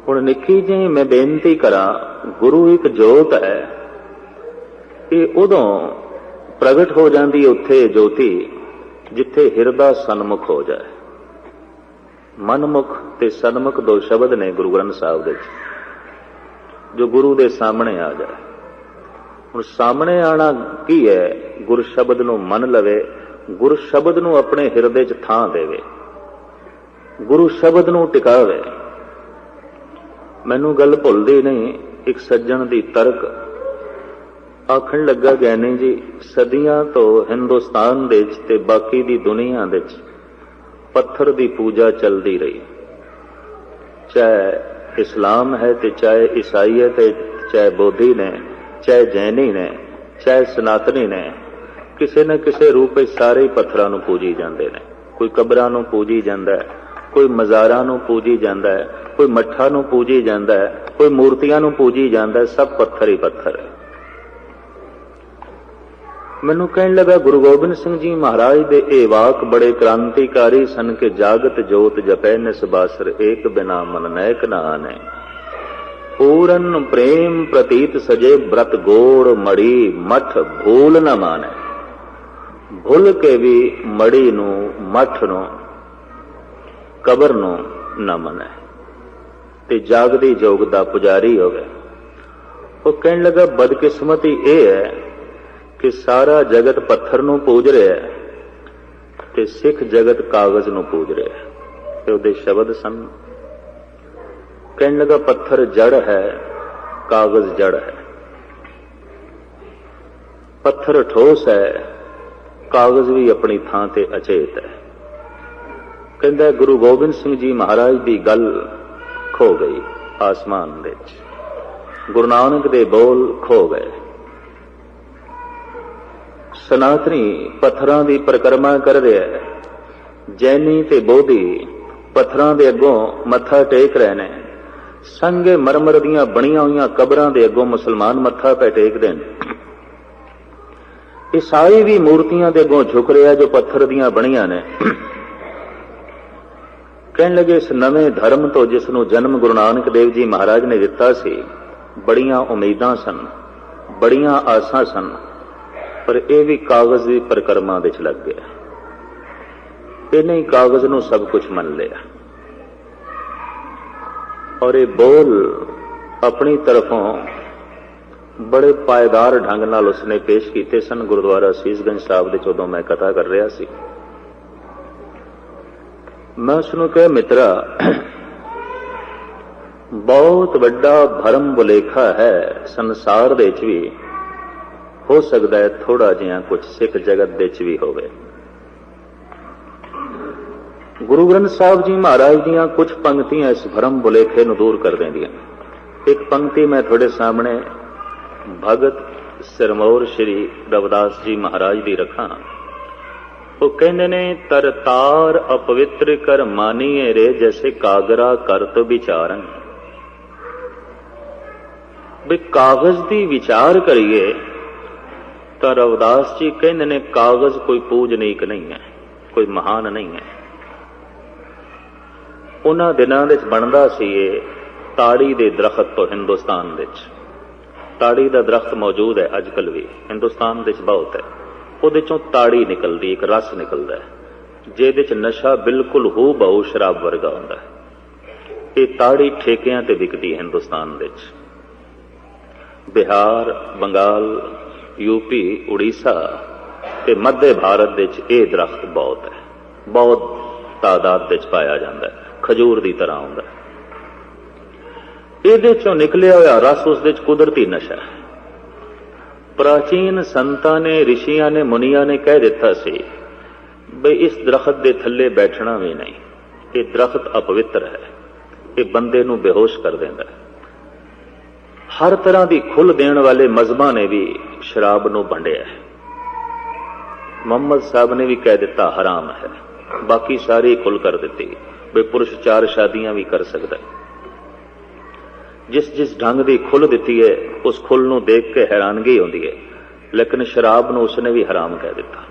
हुण निक्की जी मैं बेनती करा, गुरु एक जोत है, ये उदों प्रगट हो जाती उत्थे ज्योति जिथे हिरदा सन्मुख हो जाए। मनमुख ते सन्मुख दो शब्द ने गुरु ग्रंथ साहिब दे, जो गुरु दे सामने आ जाए। हुण सामने आना की है? गुर शब्द नूं मन लवे, गुर शब्द नूं अपने हिरदे च थां देवे, गुरु शब्द नूं टिकावे। मैनू गल भुलदी नहीं, एक सज्जन दी तर्क आखण लगा, ज्ञानी जी सदियां तो हिंदुस्तान दे विच ते बाकी दी दुनिया दे विच पत्थर दी पूजा चलती रही, चाहे इस्लाम है ते चाहे ईसाईयत है, चाहे बोधी ने, चाहे जैनी ने, चाहे सनातनी ने, किसी न किसी रूप में सारे ही पत्थरां नूं पूजी जाते हैं। कोई कबरां नूं पूजी जाता है, कोई मज़ारां नूं पूजी जाता है, कोई मठ्ठां नूं पूजी जाता है, कोई मूर्तियां नूं पूजी जाता है, सब पत्थर ही पत्थर है। मैनू कहन लगा, गुरु गोबिंद सिंह जी महाराज दे ए वाक बड़े क्रांतिकारी सन के जागत जोत जपै निसबासर एक बिना मन नैक न आने, पूरन प्रेम प्रतीत सजे व्रत गोड़ मड़ी मठ भूल न माने। भूल के भी मड़ी नू मठ नू कबर नू न मने ते जागदी जोग दा पुजारी होवे। वो कहन लगा, बदकिस्मती यह है कि सारा जगत पत्थर नूं पूज रहा है ते सिख जगत कागज नूं पूज रहा है। ते उहदे शब्द सन। कहन लगा, पत्थर जड़ है, कागज जड़ है। पत्थर ठोस है, कागज भी अपनी थां ते अचेत है। कहंदा, गुरु गोबिंद सिंह जी महाराज की गल खो गई आसमान दे विच, गुरु नानक दे बोल खो गए। सनातनी पत्थरां दी परिक्रमा कर रहा है, जैनी ते बोधी पत्थरां दे अगों मत्था टेक रहे ने, संगे मरमर दियां बणियां होईयां कबरां दे अगों मुसलमान मत्था पै टेकदे ने। ईसाई भी मूर्तियां दे अगों झुक रहा जो पत्थर दियां बणियां ने। कहन लगे, इस नवे धर्म तो जिसनों जन्म गुरु नानक देव जी महाराज ने दिता सी, बड़ियां उम्मीदां सन, बड़ियां आसां सन, पर यह भी कागज की परिक्रमा विच लग गया। इन्हें कागज नूं सब कुछ मन लिया और ये बोल अपनी तरफों बड़े पायदार ढंग नाल उसने पेश किए सन। गुरुद्वारा सीसगंज साहब दे उदों मैं कथा कर रहा सी। मैं उसनूं कहा, मित्रा बहुत वड्डा भरम भुलेखा है संसार दे विच भी, हो सकता है थोड़ा जिहा कुछ सिख जगत दे विच भी होवे। गुरु ग्रंथ साहिब जी महाराज दीयां कुछ पंक्तियां इस भरम भुलेखे नूं दूर कर देंदियां। एक पंक्ति मैं थोड़े सामने भगत सिरमौर श्री रविदास जी महाराज दी रखा। वो कहंदे ने, तरतार अपवित्र कर मानिए रे, जैसे कागरा करत विचारन। भी कागज दी विचार करिए तो रविदास जी कहंदे ने, कागज कोई पूजनीक नहीं है, कोई महान नहीं है। उन्हां दिनां विच बनदा सी ये ताड़ी दे दरख्त तो हिंदुस्तान विच। ताड़ी दा दरख्त मौजूद है अजकल भी हिंदुस्तान विच बहुत है। उहदे चों ताड़ी निकलदी, एक रस निकलदा है जिहदे च नशा बिल्कुल हू बहु शराब वर्गा हुंदा है। ये ताड़ी ठेकियां ते विकदी है हिंदुस्तान विच। बिहार, बंगाल, यूपी, उड़ीसा ते मध्य भारत विच ये दरख्त बहुत है, बहुत तादाद विच पाया जाता है, खजूर की तरह हुंदा है। इहदे चों निकलिया होया रस उस विच कुदरती नशा है। प्राचीन संतां ने, ऋषियां ने, मुनियां ने कह दिता सी बई इस दरख्त के थल्ले बैठना भी नहीं, ये दरख्त अपवित्र है, ये बंदे नूं बेहोश कर देंदा है। हर तरह की खुल देने वाले मजहबां ने भी शराब नूं वंडिया है। मुहम्मद साहब ने भी कह दिता हराम है, बाकी सारी खुल कर दी बे पुरुष 4 शादियां भी कर सकता है। जिस जिस ढंग की खुल दी है उस खुल नूं देख के हैरानगी होती है, लेकिन शराब नूं उसने भी हराम कह दिता।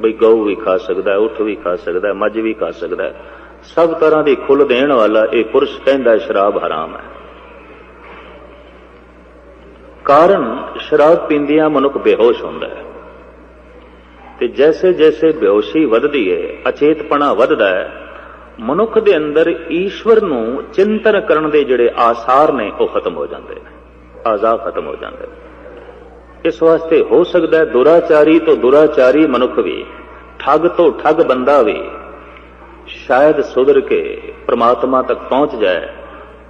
बई गऊ भी खा सकता है, उठ भी खा सकता है, मझ भी खा सकता है, सब तरह की खुल देने वाला एक पुरुष कहता है शराब हराम है। ਕਾਰਨ ਸ਼ਰਾਬ ਪੀਂਦਿਆਂ ਮਨੁੱਖ ਬੇਹੋਸ਼ ਹੁੰਦਾ ਹੈ ਤੇ ਜੈਸੇ ਜੈਸੇ ਬੇਹੋਸ਼ੀ ਵੱਧਦੀ ਹੈ, ਅਚੇਤਪਣਾ ਵੱਧਦਾ ਹੈ, ਮਨੁੱਖ ਦੇ ਅੰਦਰ ਈਸ਼ਵਰ ਨੂੰ ਚਿੰਤਨ ਕਰਨ ਦੇ ਜਿਹੜੇ ਆਸਾਰ ਨੇ ਉਹ ਖਤਮ ਹੋ ਜਾਂਦੇ ਨੇ, ਆਜ਼ਾ ਖਤਮ ਹੋ ਜਾਂਦੇ ਨੇ। ਇਸ ਵਾਸਤੇ ਹੋ ਸਕਦਾ ਹੈ ਦੁਰਾਚਾਰੀ ਤੋਂ ਦੁਰਾਚਾਰੀ ਮਨੁੱਖ ਵੀ, ਠੱਗ ਤੋਂ ਠੱਗ ਬੰਦਾ ਵੀ ਸ਼ਾਇਦ ਸੁਧਰ ਕੇ ਪ੍ਰਮਾਤਮਾ ਤੱਕ ਪਹੁੰਚ ਜਾਏ,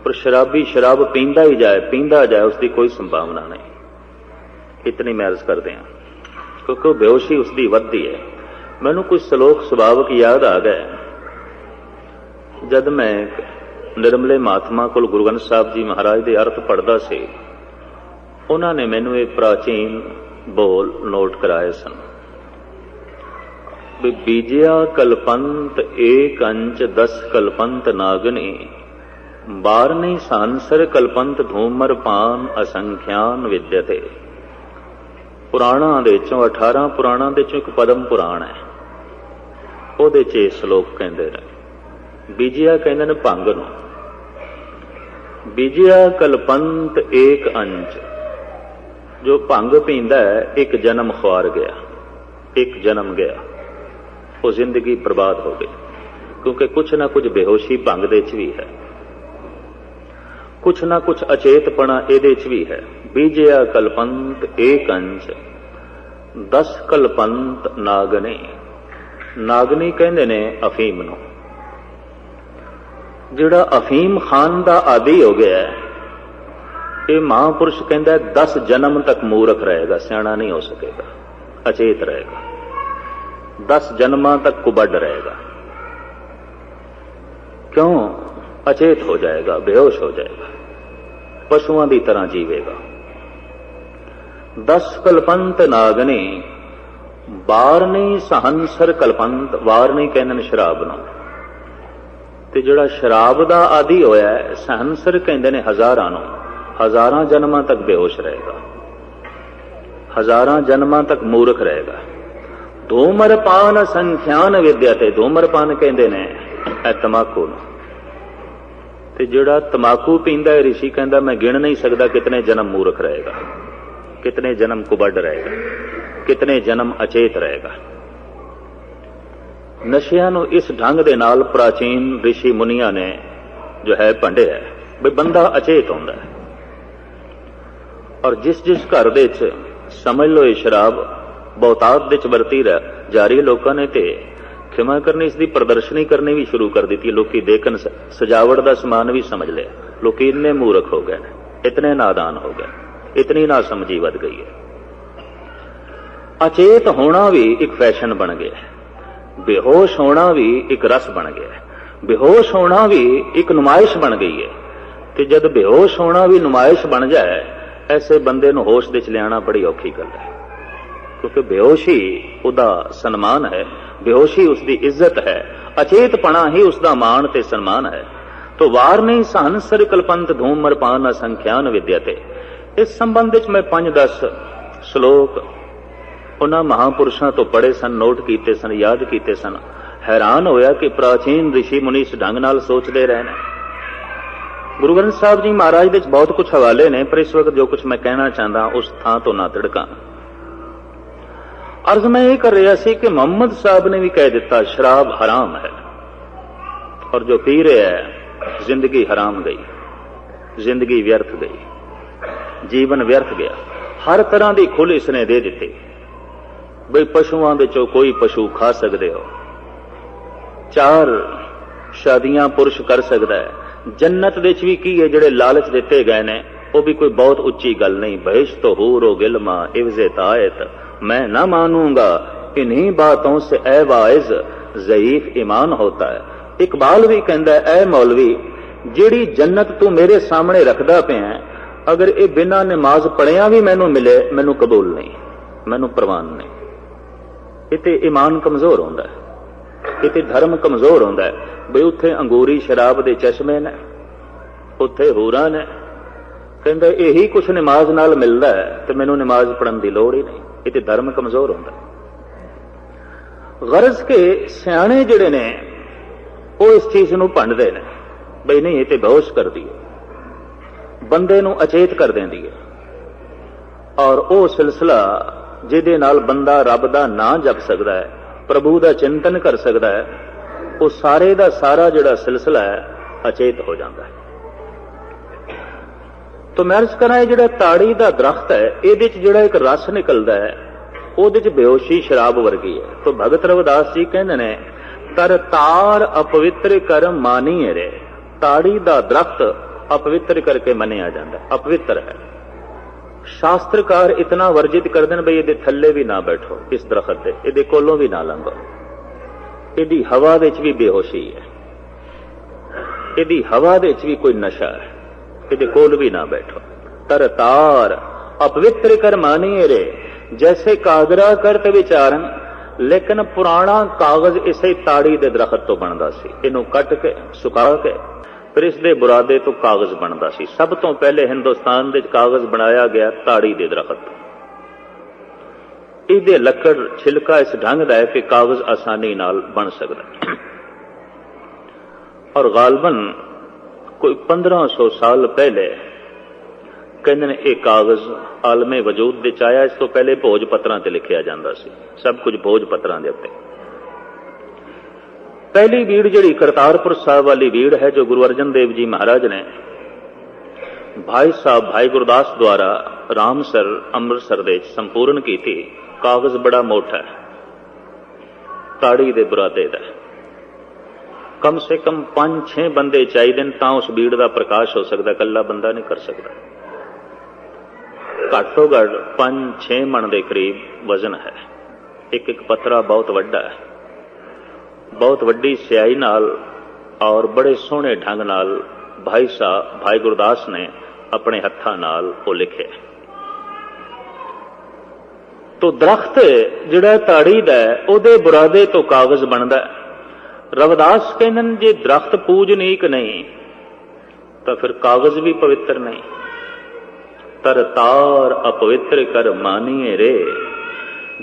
ਪਰ ਸ਼ਰਾਬੀ ਸ਼ਰਾਬ ਪੀਂਦਾ ਹੀ ਜਾਏ ਉਸ ਦੀ ਕੋਈ ਸੰਭਾਵਨਾ ਨਹੀਂ। ਇਤਨੀ ਮੈਂ ਅਰਜ਼ ਕਰਦੇ ਹਾਂ ਕਿਉਂਕਿ ਬੇਹੋਸ਼ੀ ਉਸਦੀ ਵੱਧਦੀ ਹੈ। ਮੈਨੂੰ ਕੁਝ ਸ਼ਲੋਕ ਸੁਭਾਵਕ ਯਾਦ ਆ ਗਏ ਜਦ ਮੈਂ ਨਿਰਮਲੇ ਮਹਾਤਮਾ ਕੋਲ ਗੁਰੂ ਗ੍ਰੰਥ ਸਾਹਿਬ ਜੀ ਮਹਾਰਾਜ ਦੇ ਅਰਥ ਪੜ੍ਹਦਾ ਸੀ। ਉਹਨਾਂ ਨੇ ਮੈਨੂੰ ਇਹ ਪ੍ਰਾਚੀਨ ਬੋਲ ਨੋਟ ਕਰਾਏ ਸਨ ਵੀ ਬੀਜਿਆ ਕਲਪੰਤ ਏਕ ਅੰਚ 10 ਕਲਪੰਤ ਨਾਗਨੀ, ਬਾਰਨੀ ਸਾਂਸਰ ਕਲਪੰਤ ਧੂਮਰ ਪਾਨ ਅਸੰਖਿਆਨ ਵਿਦਿਅਤੇ। ਪੁਰਾਣਾਂ ਦੇ ਚੋਂ 18 ਪੁਰਾਣਾਂ ਦੇ ਚੋਂ ਇੱਕ ਪਦਮ ਪੁਰਾਣ ਹੈ, ਉਹਦੇ 'ਚ ਇਹ ਸ਼ਲੋਕ ਕਹਿੰਦੇ ਨੇ। ਬੀਜਿਆ ਕਹਿੰਦੇ ਨੇ ਭੰਗ ਨੂੰ, ਬੀਜਿਆ ਕਲਪੰਤ ਏਕ ਅੰਚ, ਜੋ ਭੰਗ ਪੀਂਦਾ ਹੈ ਇੱਕ ਜਨਮ ਖੁਆਰ ਗਿਆ, ਇੱਕ ਜਨਮ ਗਿਆ, ਉਹ ਜ਼ਿੰਦਗੀ ਬਰਬਾਦ ਹੋ ਗਈ। ਕਿਉਂਕਿ ਕੁਛ ਨਾ ਕੁਛ ਬੇਹੋਸ਼ੀ ਭੰਗ ਦੇ 'ਚ ਵੀ ਹੈ, ਕੁਛ ਨਾ ਕੁਛ ਅਚੇਤਪਣਾ ਇਹਦੇ 'ਚ ਵੀ ਹੈ। ਬੀਜਿਆ ਕਲਪੰਤ ਏਕ ਅੰਚ 10 ਕਲਪੰਤ ਨਾਗਨੀ। ਨਾਗਨੀ ਕਹਿੰਦੇ ਨੇ ਅਫੀਮ ਨੂੰ। ਜਿਹੜਾ ਅਫੀਮ ਖਾਨ ਦਾ ਆਦੀ ਹੋ ਗਿਆ ਇਹ ਮਹਾਂਪੁਰਸ਼ ਕਹਿੰਦਾ 10 ਜਨਮ ਤੱਕ ਮੂਰਖ ਰਹੇਗਾ, ਸਿਆਣਾ ਨਹੀਂ ਹੋ ਸਕੇਗਾ, ਅਚੇਤ ਰਹੇਗਾ, 10 ਜਨਮਾਂ ਤੱਕ ਕੁਬੱਡ ਰਹੇਗਾ। ਕਿਉਂ? ਅਚੇਤ ਹੋ ਜਾਏਗਾ, ਬੇਹੋਸ਼ ਹੋ ਜਾਏਗਾ, ਪਸ਼ੂਆਂ ਦੀ ਤਰ੍ਹਾਂ ਜੀਵੇਗਾ। 10 ਕਲਪੰਤ ਨਾਗਨੀ, ਬਾਰਨੀ ਸਹੰਸਰ ਕਲਪੰਤ। ਵਾਰਨੀ ਕਹਿੰਦੇ ਨੇ ਸ਼ਰਾਬ ਨੂੰ। ਤੇ ਜਿਹੜਾ ਸ਼ਰਾਬ ਦਾ ਆਦੀ ਹੋਇਆ ਹੈ, ਸਹੰਸਰ ਕਹਿੰਦੇ ਨੇ ਹਜ਼ਾਰਾਂ ਨੂੰ। ਹਜ਼ਾਰਾਂ ਜਨਮਾਂ ਤੱਕ ਬੇਹੋਸ਼ ਰਹੇਗਾ, ਹਜ਼ਾਰਾਂ ਜਨਮਾਂ ਤੱਕ ਮੂਰਖ ਰਹੇਗਾ। ਧੂਮਰਪਾਨ ਸੰਖਿਆਨ ਵਿਦਿਆ ਤੇ, ਧੂਮਰਪਾਨ ਕਹਿੰਦੇ ਨੇ ਇਹ ਤਮਾਕੂ ਨੂੰ। ਤੇ ਜਿਹੜਾ ਤਮਾਕੂ ਪੀਂਦਾ ਹੈ, ਰਿਸ਼ੀ ਕਹਿੰਦਾ ਮੈਂ ਗਿਣ ਨਹੀਂ ਸਕਦਾ ਕਿਤਨੇ ਜਨਮ ਮੂਰਖ ਰਹੇਗਾ, ਕਿਤਨੇ ਜਨਮ ਕੁਬੱਡ ਰਹੇਗਾ, ਕਿਤਨੇ ਜਨਮ ਅਚੇਤ ਰਹੇਗਾ। ਨਸ਼ਿਆਂ ਨੂੰ ਇਸ ਢੰਗ ਦੇ ਨਾਲ ਪ੍ਰਾਚੀਨ ਰਿਸ਼ੀ ਮੁਨੀਆਂ ਨੇ ਜੋ ਹੈ ਭੰਡਿਆ ਹੈ ਵੀ ਬੰਦਾ ਅਚੇਤ ਹੁੰਦਾ ਹੈ। ਔਰ ਜਿਸ ਜਿਸ ਘਰ ਦੇ ਵਿੱਚ ਸਮਝ ਲਓ ਇਹ ਸ਼ਰਾਬ ਬਹੁਤਾਤ ਦੇ ਚ ਵਰਤੀ ਜਾਰੀ, ਲੋਕਾਂ ਨੇ ਤੇ ਖਿਮਾ ਕਰਨੀ ਇਸ ਦੀ ਪ੍ਰਦਰਸ਼ਨੀ ਕਰਨੀ ਵੀ ਸ਼ੁਰੂ ਕਰ ਦਿੱਤੀ। ਲੋਕੀ ਦੇਖਣ, ਸਜਾਵਟ ਦਾ ਸਮਾਨ ਵੀ ਸਮਝ ਲਿਆ। ਲੋਕੀ ਇੰਨੇ ਮੂਰਖ ਹੋ ਗਏ ਨੇ, ਇਤਨੇ ਨਾਦਾਨ ਹੋ ਗਏ, ਇਤਨੀ ਨਾ ਸਮਝੀ ਵੱਧ ਗਈ ਹੈ। ਅਚੇਤ ਹੋਣਾ ਵੀ ਇੱਕ ਫੈਸ਼ਨ ਬਣ ਗਿਆ, ਬੇਹੋਸ਼ ਹੋਣਾ ਵੀ ਇੱਕ ਰਸ ਬਣ ਗਿਆ, ਬੇਹੋਸ਼ ਹੋਣਾ ਵੀ ਇੱਕ ਨੁਮਾਇਸ਼ ਬਣ ਗਈ ਹੈ। ਤੇ ਜਦ ਬੇਹੋਸ਼ ਹੋਣਾ ਵੀ ਨੁਮਾਇਸ਼ ਬਣ ਜਾਏ, ਐਸੇ ਬੰਦੇ ਨੂੰ ਹੋਸ਼ ਦੇ ਚ ਲਿਆਣਾ ਬੜੀ ਔਖੀ ਗੱਲ ਹੈ। ਕਿਉਂਕਿ ਬੇਹੋਸ਼ੀ ਉਹਦਾ ਸਨਮਾਨ ਹੈ, ਬੇਹੋਸ਼ੀ ਉਸਦੀ ਇੱਜ਼ਤ ਹੈ, ਅਚੇਤਪਣਾ ਹੀ ਉਸਦਾ ਮਾਣ ਤੇ ਸਨਮਾਨ ਹੈ। ਤੋ ਵਾਰ ਨਹੀਂ ਸਹੰਸਰ ਕਲਪੰਤ ਧੂਮਰ ਪਾਨ ਅਸੰਖਿਆਨ ਵਿਦਿਆ ਤੇ। ਇਸ ਸੰਬੰਧ ਵਿੱਚ ਮੈਂ 5-10 ਸ਼ਲੋਕ ਉਹਨਾਂ ਮਹਾਂਪੁਰਸ਼ਾਂ ਤੋਂ ਪੜ੍ਹੇ ਸਨ, ਨੋਟ ਕੀਤੇ ਸਨ, ਯਾਦ ਕੀਤੇ ਸਨ। ਹੈਰਾਨ ਹੋਇਆ ਕਿ ਪ੍ਰਾਚੀਨ ਰਿਸ਼ੀ ਮੁਨੀ ਇਸ ਢੰਗ ਨਾਲ ਸੋਚਦੇ ਰਹੇ ਨੇ। ਗੁਰੂ ਗ੍ਰੰਥ ਸਾਹਿਬ ਜੀ ਮਹਾਰਾਜ ਦੇ ਵਿੱਚ ਬਹੁਤ ਕੁਝ ਹਵਾਲੇ ਨੇ, ਪਰ ਇਸ ਵਕਤ ਜੋ ਕੁਝ ਮੈਂ ਕਹਿਣਾ ਚਾਹੁੰਦਾ ਉਸ ਥਾਂ ਤੋਂ ਨਾ ਤਿੜਕਾਂ। ਅਰਜ਼ ਮੈਂ ਇਹ ਕਰ ਰਿਹਾ ਸੀ ਕਿ ਮੁਹੰਮਦ ਸਾਹਿਬ ਨੇ ਵੀ ਕਹਿ ਦਿੱਤਾ ਸ਼ਰਾਬ ਹਰਾਮ ਹੈ, ਔਰ ਜੋ ਪੀ ਰਿਹਾ ਹੈ ਜ਼ਿੰਦਗੀ ਹਰਾਮ ਗਈ, ਜ਼ਿੰਦਗੀ ਵਿਅਰਥ ਗਈ, ਜੀਵਨ ਵਿਅਰਥ ਗਿਆ। ਹਰ ਤਰ੍ਹਾਂ ਦੀ ਖੁੱਲ੍ਹ ਇਸਨੇ ਦੇ ਦਿੱਤੀ ਬਈ ਪਸ਼ੂਆਂ ਦੇ ਚੋਂ ਕੋਈ ਪਸ਼ੂ ਖਾ ਸਕਦੇ ਹੋ, 4 ਸ਼ਾਦੀਆਂ ਪੁਰਸ਼ ਕਰ ਸਕਦਾ ਹੈ। ਜੰਨਤ ਦੇ ਵਿੱਚ ਵੀ ਕੀ ਹੈ, ਜਿਹੜੇ ਲਾਲਚ ਦਿੱਤੇ ਗਏ ਨੇ ਉਹ ਵੀ ਕੋਈ ਬਹੁਤ ਉੱਚੀ ਗੱਲ ਨਹੀਂ। ਬਹਿਸ਼ਤ ਹੂਰ ਗਿਲਮਾ ਇਵਜ਼ੇ ਤਾਇਤ मैं न मानूंगा इन्हीं बातों से ए वाइज ज़ईफ ईमान होता है। इकबाल भी कहता है ए मौलवी जिहड़ी जन्नत तू मेरे सामने रखदा पिया, अगर ये बिना नमाज पढ़िया भी मैनू मिले मैनू कबूल नहीं, मैनू प्रवान नहीं। इते ईमान कमजोर होंदा है, इते धर्म कमजोर होंदा है। बई उत्थे अंगूरी शराब दे चश्मे ने, उत्थे हूरां ने, कहंदा यही कुछ नमाज नाल मिलदा है ते मैनू नमाज पढ़न दी लोड़ ही नहीं। इते धर्म कमजोर होंदा। गरज के सियाणे जिहड़े ने वो इस चीज नूं भंडदे ने बई नहीं ये ते बेहोश करदी है, बंदे नूं अचेत कर देंदी है। और वो सिलसिला जिहदे नाल बंदा रब दा नां जप सकदा है, प्रभु दा चिंतन कर सकदा है, वो सारे दा सारा जिहड़ा सिलसिला है अचेत हो जाता है। तो मैं अर्ज करा जिहड़ा ताड़ी दा दरख्त है, इहदे च जिहड़ा एक रस निकलदा है, ਉਹਦੇ ਚ बेहोशी शराब वर्गी है। तो भगत रविदास जी कहते ने तर तार अपवित्र कर मानी रे, ताड़ी दा दरख्त अपवित्र करके मनिया जाता, अपवित्र है। शास्त्रकार इतना वर्जित कर देन बई इहदे थल्ले भी ना बैठो, इस दरख्त दे इहदे कोलों भी ना लंघो, इहदी हवा दे च भी बेहोशी है, इहदी हवा दे च भी कोई नशा है, इहदे कोल भी ना बैठो। तर तार अपवित्र कर मानिए रे, जैसे कागरा करत विचारन, लेकिन पुराना कागज इसे ताड़ी दे दरख्त तो बनता सी, इनू कट के सुका के फिर इसके बुरादे तो कागज बनता सी। सब तो पहले हिंदुस्तान दे कागज बनाया गया ताड़ी दे दरख्त। इहदे लकड़ छिलका इस ढंग दा है कि कागज आसानी नाल बन सकता, और गालबन कोई 1500 साल पहले कहते ने यह कागज आलमे वजूद विच आया। इस तो पहले भोज पत्रां ते लिखिया जांदा सी, सब कुछ भोज पत्रां दे उत्ते। पहली भीड़ जिहड़ी करतारपुर साहब वाली भीड़ है, जो गुरु अर्जन देव जी महाराज ने भाई साहब भाई गुरदास द्वारा रामसर अमृतसर दे संपूर्ण की थी। कागज बड़ा मोटा है, ताड़ी दे बुरादे दा, कम से कम 5-6 बंदे चाहिए तां उस भीड़ का प्रकाश हो सकता, कल्ला बंदा नहीं कर सकता। घट्टो घट 5-6 मन के करीब वजन है। एक एक पत्रा बहुत वड्डा है, बहुत वड्डी स्याही नाल और बड़े सोहने ढंग नाल भाई साहब भाई गुरदास ने अपने हत्थां नाल वो लिखे। तो दरख्त जिहड़ा ताड़ी दा है, उहदे बुरादे तो कागज बनदा है। रविदास कहंदे ने जे दरख्त पूजनीक नहीं तो फिर कागज भी पवित्र नहीं। तर तार अपवित्र कर मानिए रे,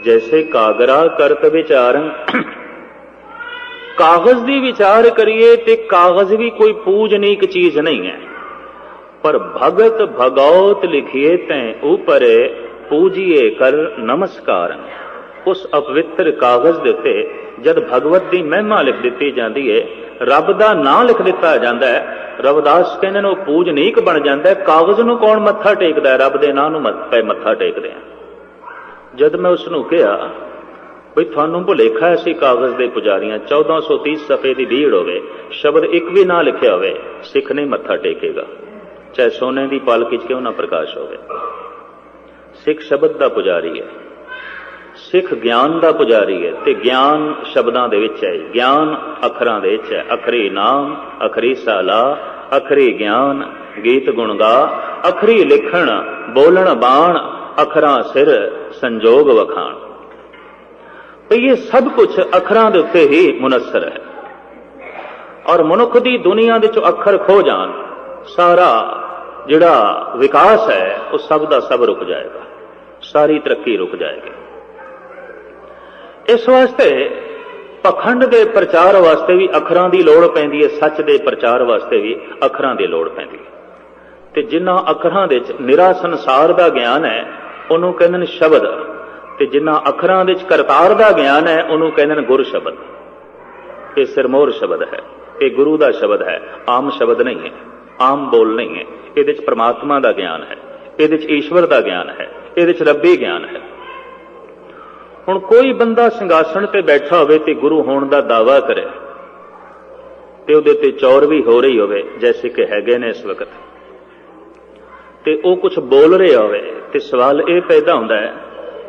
जैसे कागरा करत विचारन। कागज दी विचार करिए ते कागज भी कोई पूजनीक चीज नहीं है, पर भगत भगौत लिखिए तैं ऊपर पूजिए कर नमस्कार। उस अपवित्र कागज दे उत्ते जद भगवत दी महिमा लिख दी जाती है, रब दा नां लिख दिता जाता है, रविदास कहते हैं पूजनीक बन जाता है। कागज नूं कौन मत्था टेकदा है? रब दे नां नूं मत्था टेकदे आ। जद मैं उसनूं कहा बई थानूं भुलेखा है, कागज दे पुजारियां 1430 सफे की भीड़ होवे, शब्द एक भी ना लिखिया होवे, सिख नहीं मत्था टेकेगा, चाहे सोने की पालकी च क्यों ना प्रकाश होवे। सिख शब्द का पुजारी है, सिख ज्ञान का पुजारी है, ते ज्ञान शब्दां दे विच है, ज्ञान अखरां दे विच है। अखरी नाम अखरी साला अखरी ज्ञान गीत गुण गा, अखरी लिखण बोलण बाण अखरां सिर संजोग वखाण। तो ये सब कुछ अखरां दे उत्ते ही मुनस्सर है, और मनुख दी दुनिया दे चों अखर खो जान, सारा जिहड़ा विकास है वो सब दा सब रुक जाएगा, सारी तरक्की रुक जाएगी। इस वास्ते पखंड के प्रचार वास्ते भी अखरां की लोड़ पैंदी है, सच के प्रचार वास्ते भी अखरां की लोड़ पैंदी है। ते जिन्हां अखरां दे च निरा संसार का ज्ञान है उन्होंने कहते हैं शब्द, ते जिन्हां अखरां दे च करतार का ज्ञान है उन्होंने कहते हैं गुर शब्द। ये सिरमौर शब्द है, ये गुरु का शब्द है, आम शब्द नहीं है, आम बोल नहीं है। ये परमात्मा का ज्ञान है, ये ईश्वर का ज्ञान है, ये रब्बी ज्ञान है। हुण कोई बंदा सिंघासन ते बैठा होवे ते गुरु होने का दावा करे ते उहदे ते चौर भी हो रही होवे, जैसे कि हैगे ने इस वक्त, ते वो कुछ बोल रहे होवे, ते सवाल ये पैदा होंदा है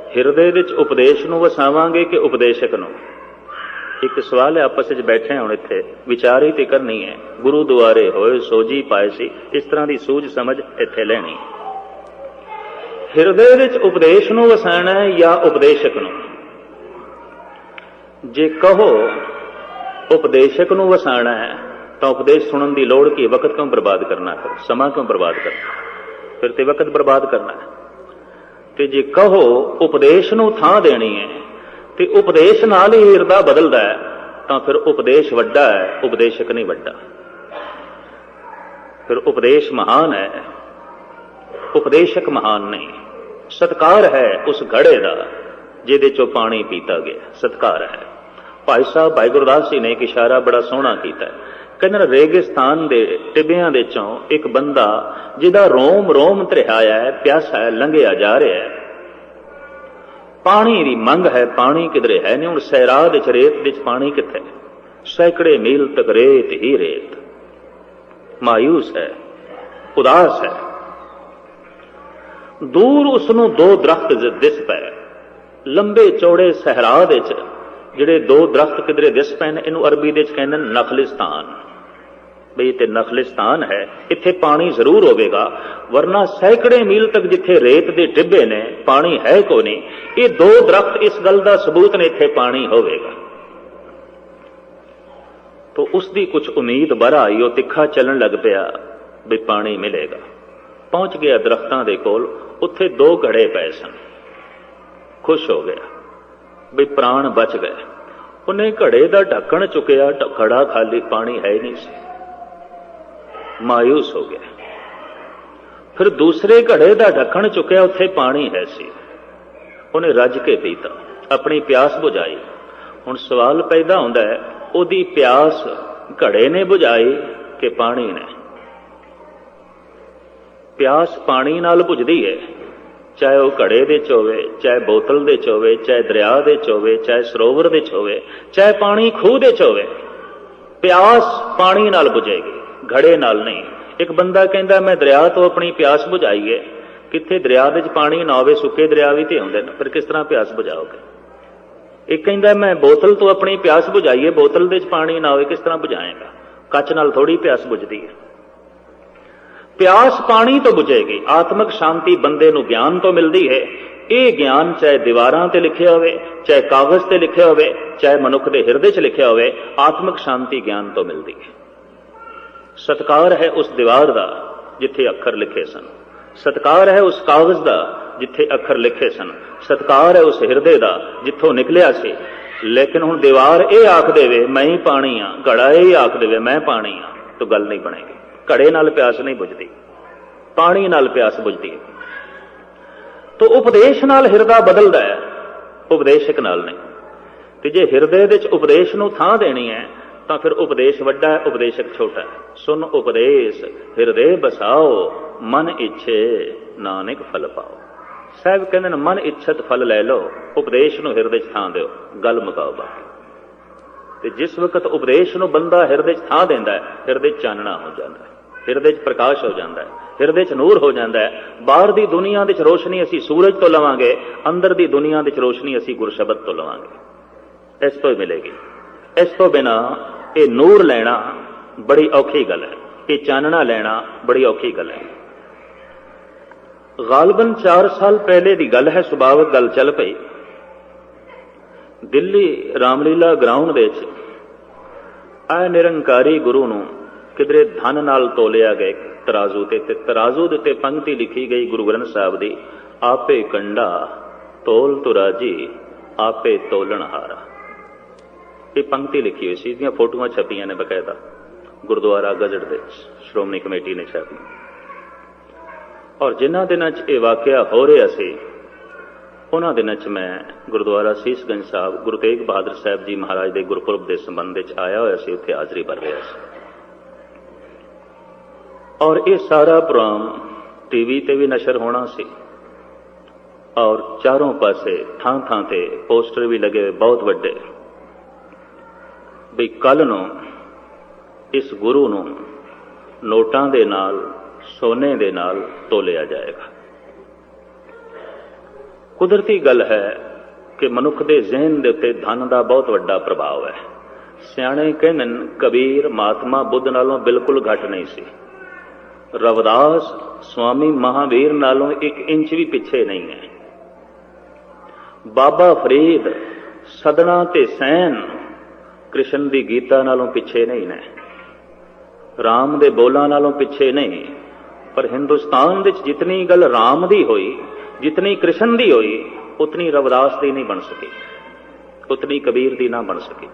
हिरदे विच उपदेश नूं वसावांगे कि उपदेशक नूं। एक सवाल है, आपस में बैठे हुण इत्थे विचार ही ते करनी है, गुरु दुआरे होए सोजी पाए सी, इस तरह की सूझ समझ इत्थे लैनी। हिरदे विच उपदेश नूं वसाना है या उपदेशक नूं? जे कहो उपदेशक नूं वसाना है तो उपदेश सुनने की लोड़ की, वक्त क्यों बर्बाद करना, फिर समा क्यों बर्बाद करना, फिर तो वक्त बर्बाद करना है। तो जे कहो उपदेश नूं थां देनी है तो उपदेश नाल ही हिरदा बदलदा है, तो फिर उपदेश वड्डा है, उपदेशक नहीं वड्डा। फिर उपदेश महान है, उपदेशक महान नहीं। सत्कार है उस घड़े का जिहदे चों पानी पीता गया, सत्कार है। भाई साहब भाई गुरदास जी ने एक इशारा बड़ा सोहना कीता है, कहंदे रेगिस्तान दे टिबियां दे चों एक बंदा जिहदा रोम रोम त्रिहाया है, प्यासा है, लंघिया जा रहा है, पानी की मंग है, पानी किधरे है नहीं। हुण सहरा दे च रेत दे च पानी कित्थे? सैकड़े मील तक रेत ही रेत। मायूस है, उदास है। दूर उसनों दो दरख्त दिस पै, लंबे चौड़े सहरा दे च जिहड़े दो दरख्त किधरे दिस पै ने, इनू अरबी दे च कहंदे नखलिस्तान। बई इत्थे नखलिस्तान है, इत्थे पानी जरूर होवेगा, वरना सैकड़े मील तक जिथे रेत दे टिब्बे ने पानी है को नहीं। ये दो दरख्त इस गल का सबूत ने इत्थे पानी होवेगा। तो उसकी कुछ उम्मीद बर आई, वो तिखा चलन लग पिया भी पानी मिलेगा। पहुंच गया दरख्तां दे कोल, उत्थे दो घड़े पए सन। खुश हो गया भी प्राण बच गए। उन्हें घड़े का ढक्कन चुकिया, घड़ा खाली, पानी है ही नहीं सी। मायूस हो गया। फिर दूसरे घड़े का ढक्कन चुकिया, उत्थे पानी है सी। उन्हें रज के पीता, अपनी प्यास बुझाई। हुण सवाल पैदा होंदा है, ओदी प्यास घड़े ने बुझाई कि पानी ने? प्यास पानी नाल बुझदी है, चाहे वह घड़े दे च होवे, चाहे बोतल दे च होवे, चाहे दरिया दे च होवे, चाहे सरोवर दे च होवे, चाहे पानी खूह दे च होवे। प्यास पानी नाल बुझेगी, घड़े नाल नहीं। एक बंदा कहंदा मैं दरिया तो अपनी प्यास बुझाई है, कित्थे दरिया दे च पानी ना होवे, सुके दरिया भी ते हुंदे ने, फिर किस तरह प्यास बुझाओगे? एक कहंदा मैं बोतल तो अपनी प्यास बुझाई है, बोतल दे च पानी ना होवे, किस तरह बुझाएगा? कच नाल थोड़ी प्यास बुझदी है। प्यास पानी तो बुझेगी। आत्मक शांति बंदे नूं ज्ञान तो मिलती है। ये ज्ञान चाहे दीवारां ते लिखिया होवे, चाहे कागज ते लिखिया होवे, चाहे मनुख दे हिरदे च लिखिया होवे, आत्मक शांति ज्ञान तो मिलती है। सत्कार है उस दीवार दा जिथे अखर लिखे सन, सत्कार है उस कागज दा जिथे अखर लिखे सन, सत्कार है उस हिरदे दा जिथों निकलिया सी। लेकिन हुण दीवार ये आख देवे मैं ही पानी हाँ, घड़ा ये आख देवे मैं पानी हाँ, तो गल नहीं बनेगी। घड़े नाल प्यास नहीं बुझदी, पानी नाल प्यास बुझदी है। तो उपदेश नाल हिरदा बदलदा है, उपदेशक नाल नहीं। ते जे हिरदे दे च उपदेश नूं थां देनी है तो फिर उपदेश वड्डा है, उपदेशक छोटा है। सुन उपदेश हिरदे बसाओ, मन इच्छे नानक फल पाओ। साहब कहंदे ने मन इच्छत फल लै लो, उपदेश नूं हिरदे च थां दिओ, गल मुकाओ बाकी। ते जिस वक्त उपदेश नूं बंदा हिरदे च थां देंदा है, हिरदे च चानना हो जाता है, हिरदे च प्रकाश हो जाता है, हिरदे च नूर हो जाता है। बाहर दी दुनिया दे च रोशनी असी सूरज तो लवांगे, अंदर दी दुनिया दे च रोशनी असी गुरशबद तो लवांगे। इस तो ही मिलेगी। इस तो बिना ये नूर लेना बड़ी औखी गल है, ये चानना लेना बड़ी औखी गल है। गालबन 4 साल पहले की गल है, सुभावक गल चल पई। दिल्ली रामलीला ग्राउंड दे च आ निरंकारी गुरु नूं किधरे धन नाल तोलिया गए तराजू ते तराजू दे पंक्ति लिखी गई गुरु ग्रंथ साहब दी, आपे कंडा तोल तुराजी आपे तोलनहारा। ये पंक्ति लिखी हुई सी, इसदियां फोटोआं छपियां ने बकायदा, गुरुद्वारा गजट दे श्रोमणी कमेटी ने छापी। और जिन्हां दिनां च ये वाकया हो रहा सी, उन्हां दिनां च मैं गुरुद्वारा सीसगंज साहब गुरु तेग बहादुर साहब जी महाराज के गुरपुरब के संबंध में आया होया सी, उत्थे हाजरी भर रहा सी। और ये सारा प्रोग्राम टीवी ते भी नशर होना सी, और चारों पासे थां थां ते पोस्टर भी लगे बहुत वड्डे भी कल नूं इस गुरु नूं नोटां दे नाल सोने दे नाल तोलिया जाएगा। कुदरती गल है कि मनुख दे ज़हन दे उत्ते धन दा बहुत वड्डा प्रभाव है। सियाणे कहन कबीर महात्मा बुद्ध नालों बिल्कुल घट नहीं सी, रविदास स्वामी महावीर नालों 1 इंच भी पिछे नहीं है, बाबा फरीद सदना ते सैन कृष्ण दी गीता नालों पिछे नहीं ने, राम दे बोलां नालों पिछे नहीं। पर हिंदुस्तान दे जितनी गल राम दी होई, जितनी कृष्ण दी होई, उतनी रविदास दी नहीं बन सकी, उतनी कबीर दी ना बन सकी।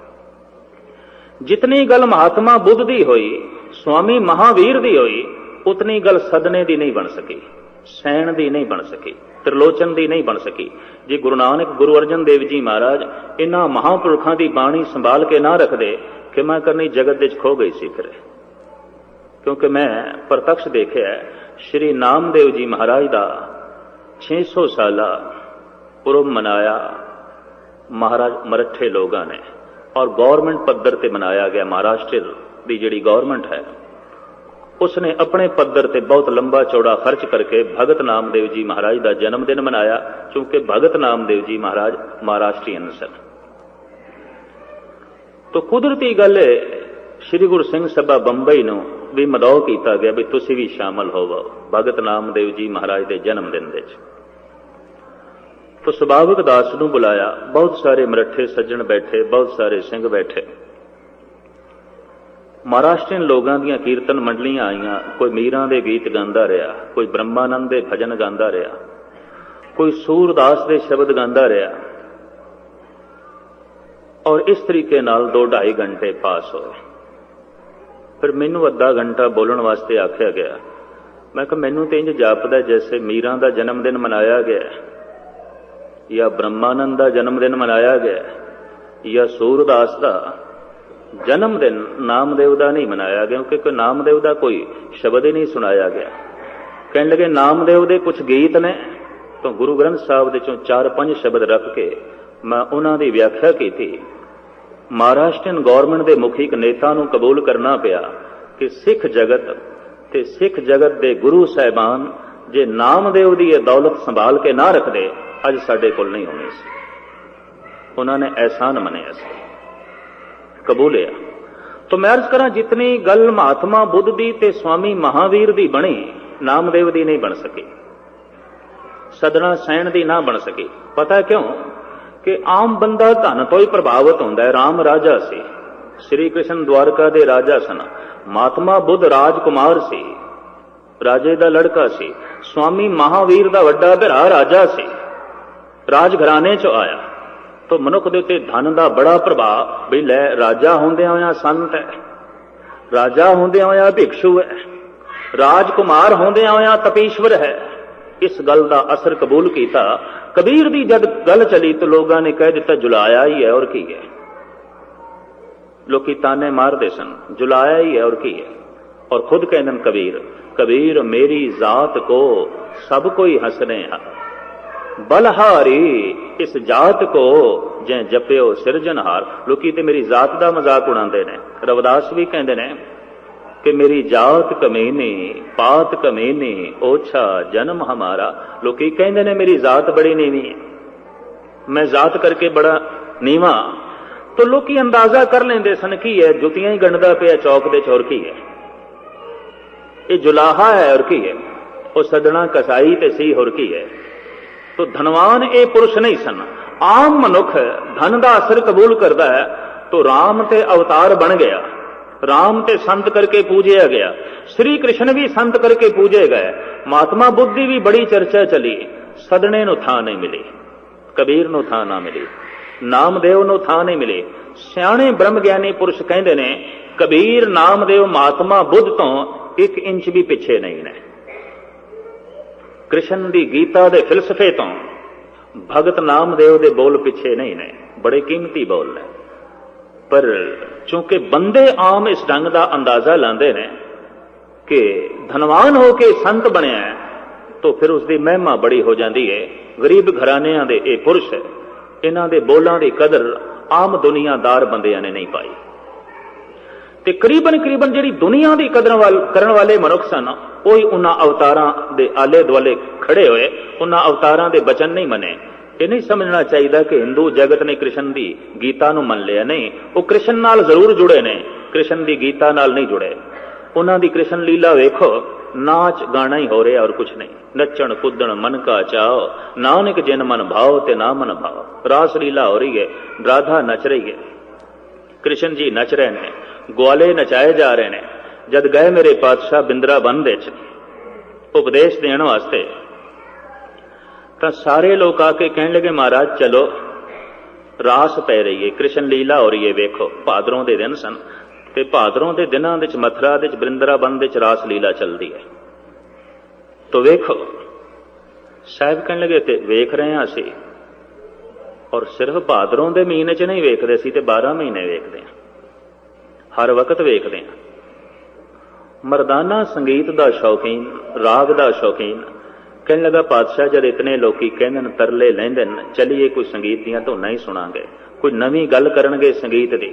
जितनी गल महात्मा बुद्ध दी होई, स्वामी महावीर दी होई, उतनी गल सदने दी नहीं बन सकी। सैन दी नहीं बन सकी, त्रिलोचन दी नहीं बन सकी। जे गुरु नानक गुरु अर्जन देव जी महाराज इन्हां महापुरखां दी बाणी संभाल के ना रखदे कि मैं करनी जगत विच खो गई सी फिर। क्योंकि मैं प्रत्यक्ष देखिया श्री नामदेव जी महाराज दा 600 साला पुरब मनाया महाराज मरठे लोगों ने, और गौरमेंट पद्धर ते मनाया गया। महाराष्ट्र की जिहड़ी गौरमेंट है उसने अपने पद्धर ते बहुत लंबा चौड़ा खर्च करके भगत नामदेव जी महाराज का जन्मदिन मनाया, क्योंकि भगत नामदेव जी महाराज महाराष्ट्रीयन सन। तो कुदरती गल श्री गुरु सिंह सभा बंबई नूं भी मदौ किया गया भी तुसीं भी शामिल होवो भगत नामदेव जी महाराज के जन्मदिन दे। तो सुभाविक दास नूं बुलाया, बहुत सारे मरठे सज्जण बैठे, बहुत सारे सिंह बैठे। महाराष्ट्रीयन लोगों ਦੀਆਂ कीर्तन मंडलियां आईयां, कोई मीरां दे गीत गांदा रहा, कोई ब्रह्मानंद दे भजन गांदा रहा, कोई सूरदास दे शब्द गांदा रहा, और इस तरीके नाल 2-2.5 घंटे पास होए। फिर मैनू अद्धा घंटा बोलण वास्ते आख्या गया। मैं कहा मैनू तो इंज जापदा जैसे मीरां दा जन्मदिन मनाया गया या ब्रह्मानंद का जन्मदिन मनाया गया या सूरदास का जन्मदिन नामदेव का नहीं मनाया गया, क्योंकि नामदेव का कोई शब्द ही नहीं सुनाया गया। कहने लगे नामदेव के कुछ गीत ने, तो गुरु ग्रंथ साहब दे चों 4-5 शब्द रख के मैं उन्हां दी व्याख्या की थी। महाराष्ट्रीयन गौरमेंट के मुखी एक नेता नूं कबूल करना पिया कि सिख जगत ते सिख जगत के गुरु साहिबान जे नामदेव की यह दौलत संभाल के ना रखते अज साडे कोल नहीं होनी सी। उन्होंने एहसान मनिया सी, कबूलिया। तो मैं अर्ज करा जितनी गल महात्मा बुद्ध दी ते स्वामी महावीर दी बनी, नामदेव दी नहीं बन सकी, सदना सैन दी ना बन सकी। पता है क्यों? कि आम बंदा धन तो ही प्रभावित होंदा है। राम राजा सी, श्री कृष्ण द्वारका दे राजा सन, महात्मा बुद्ध राजकुमार सी, राजे दा लड़का सी, स्वामी महावीर दा वड्डा भरा राजा सी, राजघराने चो आया। तो मनुख दे उत्ते धन दा बड़ा प्रभाव भी लै राजा होंदियां होया संत है, राजा होंदियां होया भिक्षु है, राजकुमार होंदियां होया तपीश्वर है। इस गल का असर कबूल किया। कबीर दी जद गल चली तो लोगों ने कह दिता जुलाया ही है और की है। लोग ताने मारते सन, जुलाया ही है और की है। और खुद कहन कबीर, कबीर मेरी जात को सब कोई हंसने बलहारी, इस जात को जै जप्यो सिरजनहार। लोकी ते मेरी जात का मजाक उड़ाते ने। रविदास भी कहते हैं कि मेरी जात कमीनी, पात कमीनी, ओछा जन्म हमारा। लोकी कहते ने मेरी जात बड़ी नीवी है, मैं जात करके बड़ा नीवा। तो लोकी अंदाजा कर लेंदे सन की है, जुतियां ही गंढदा पिया चौक दे चौर की है, ये जुलाहा है और की है, वो सदना कसाई ते सी होर की है। तो धनवान ये पुरुष नहीं सन। आम मनुख धन का असर कबूल करता है तो राम ते अवतार बन गया, राम ते संत करके पूजया गया, श्री कृष्ण भी संत करके पूजे गए, महात्मा बुद्धि भी बड़ी चर्चा चली, सदने नूं थां नहीं मिली, कबीर नूं थां ना मिली, नामदेव नूं थां नहीं मिली। सियाणे ब्रह्म ज्ञानी पुरुष कहते ने कबीर नामदेव महात्मा बुद्ध तो 1 इंच भी पिछे नहीं ने। कृष्ण दी गीता दे फिलसफे तो भगत नामदेव दे बोल पिछे नहीं ने। बड़े कीमती बोल ने, पर चूंकि बंदे आम इस ढंग का अंदाजा लाते ने कि धनवान होके संत बनया है तो फिर उसकी महिमा बड़ी हो जाती है। गरीब घरानियां दे ये पुरुष इन्हां दे बोलां दी कदर आम दुनियादार बंदियां ने नहीं पाई। ते करीबन जिहड़ी दुनिया की कदर करन वाले मनुख सन वही उन्हां अवतारां दे आले दुआले खड़े होए, उन्हां अवतारां दे बचन नहीं मने। ये नहीं समझना चाहिए कि हिंदू जगत ने कृष्ण की गीता नूं मन लिया, नहीं, वो कृष्ण नाल जरूर जुड़े ने, कृष्ण की गीता नाल नहीं जुड़े। उन्हां दी कृष्ण लीला वेखो, नाच गाना ही हो रहा और कुछ नहीं। नचण कुदण मन का चाओ, नानक जिन मन भाव ते ना मन भाव। रास लीला हो रही है, राधा नच रही है, कृष्ण जी नच रहे हैं, ग्वाले नचाए जा रहे हैं। जद गए मेरे पातशाह बिंद्राबन दे उपदेश देण वास्ते तो सारे लोग आके कहने लगे महाराज चलो रास पै रही है, कृष्ण लीला हो रही है, वेखो। भादरों के दिन सन ते भादरों के दिनों मथुरा बिंद्राबन रास लीला चलती है। तो वेखो ਸਾਹਿਬ ਕਹਿਣ ਲੱਗੇ ਤੇ ਵੇਖ ਰਹੇ ਹਾਂ ਅਸੀਂ, ਔਰ ਸਿਰਫ ਭਾਦਰੋਂ ਦੇ ਮਹੀਨੇ 'ਚ ਨਹੀਂ ਵੇਖਦੇ ਸੀ, ਤੇ 12 ਮਹੀਨੇ ਵੇਖਦੇ ਹਾਂ, ਹਰ ਵਕਤ ਵੇਖਦੇ ਹਾਂ। ਮਰਦਾਨਾ ਸੰਗੀਤ ਦਾ ਸ਼ੌਕੀਨ, ਰਾਗ ਦਾ ਸ਼ੌਕੀਨ ਕਹਿਣ ਲੱਗਾ ਪਾਤਸ਼ਾਹ ਜਦ ਇਤਨੇ ਲੋਕੀ ਕਹਿੰਦੇ ਨੇ, ਤਰਲੇ ਲੈਂਦੇ ਨੇ, ਚਲੀਏ ਕੋਈ ਸੰਗੀਤ ਦੀਆਂ ਧੁਨਾਂ ਹੀ ਸੁਣਾਂਗੇ, ਕੋਈ ਨਵੀਂ ਗੱਲ ਕਰਨਗੇ ਸੰਗੀਤ ਦੀ।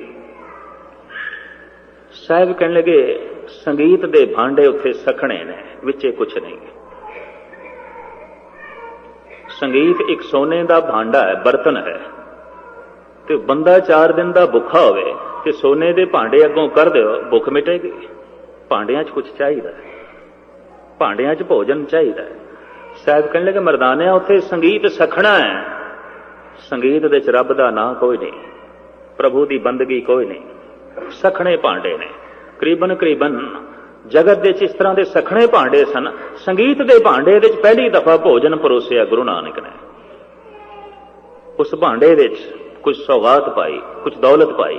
ਸਾਹਿਬ ਕਹਿਣ ਲੱਗੇ ਸੰਗੀਤ ਦੇ ਭਾਂਡੇ ਉੱਥੇ ਸਖਣੇ ਨੇ, ਵਿੱਚੇ ਕੁਛ ਨਹੀਂ। ਸੰਗੀਤ ਇੱਕ ਸੋਨੇ ਦਾ ਭਾਂਡਾ ਹੈ, ਬਰਤਨ ਹੈ, ਤੇ ਬੰਦਾ 4 ਦਿਨ ਦਾ ਭੁੱਖਾ ਹੋਵੇ ਤੇ ਸੋਨੇ ਦੇ ਭਾਂਡੇ ਅੱਗੋਂ ਕਰ ਦਿਓ, ਭੁੱਖ ਮਿਟੇਗੀ। ਭਾਂਡਿਆਂ 'ਚ ਕੁਛ ਚਾਹੀਦਾ, ਭਾਂਡਿਆਂ 'ਚ ਭੋਜਨ ਚਾਹੀਦਾ। ਸਾਹਿਬ ਕਹਿਣ ਲੱਗੇ ਮਰਦਾਨਿਆਂ ਉੱਥੇ ਸੰਗੀਤ ਸਖਣਾ ਹੈ, ਸੰਗੀਤ ਦੇ 'ਚ ਰੱਬ ਦਾ ਨਾਂ ਕੋਈ ਨਹੀਂ, ਪ੍ਰਭੂ ਦੀ ਬੰਦਗੀ ਕੋਈ ਨਹੀਂ, ਸਖਣੇ ਭਾਂਡੇ ਨੇ। ਕਰੀਬਨ ਜਗਤ ਦੇ 'ਚ ਇਸ ਤਰ੍ਹਾਂ ਦੇ ਸਖਣੇ ਭਾਂਡੇ ਸਨ। ਸੰਗੀਤ ਦੇ ਭਾਂਡੇ ਦੇ 'ਚ ਪਹਿਲੀ ਦਫਾ ਭੋਜਨ ਪਰੋਸਿਆ ਗੁਰੂ ਨਾਨਕ ਨੇ। ਉਸ ਭਾਂਡੇ ਵਿੱਚ ਕੁਝ ਸੌਗਾਤ ਪਾਈ, ਕੁਝ ਦੌਲਤ ਪਾਈ।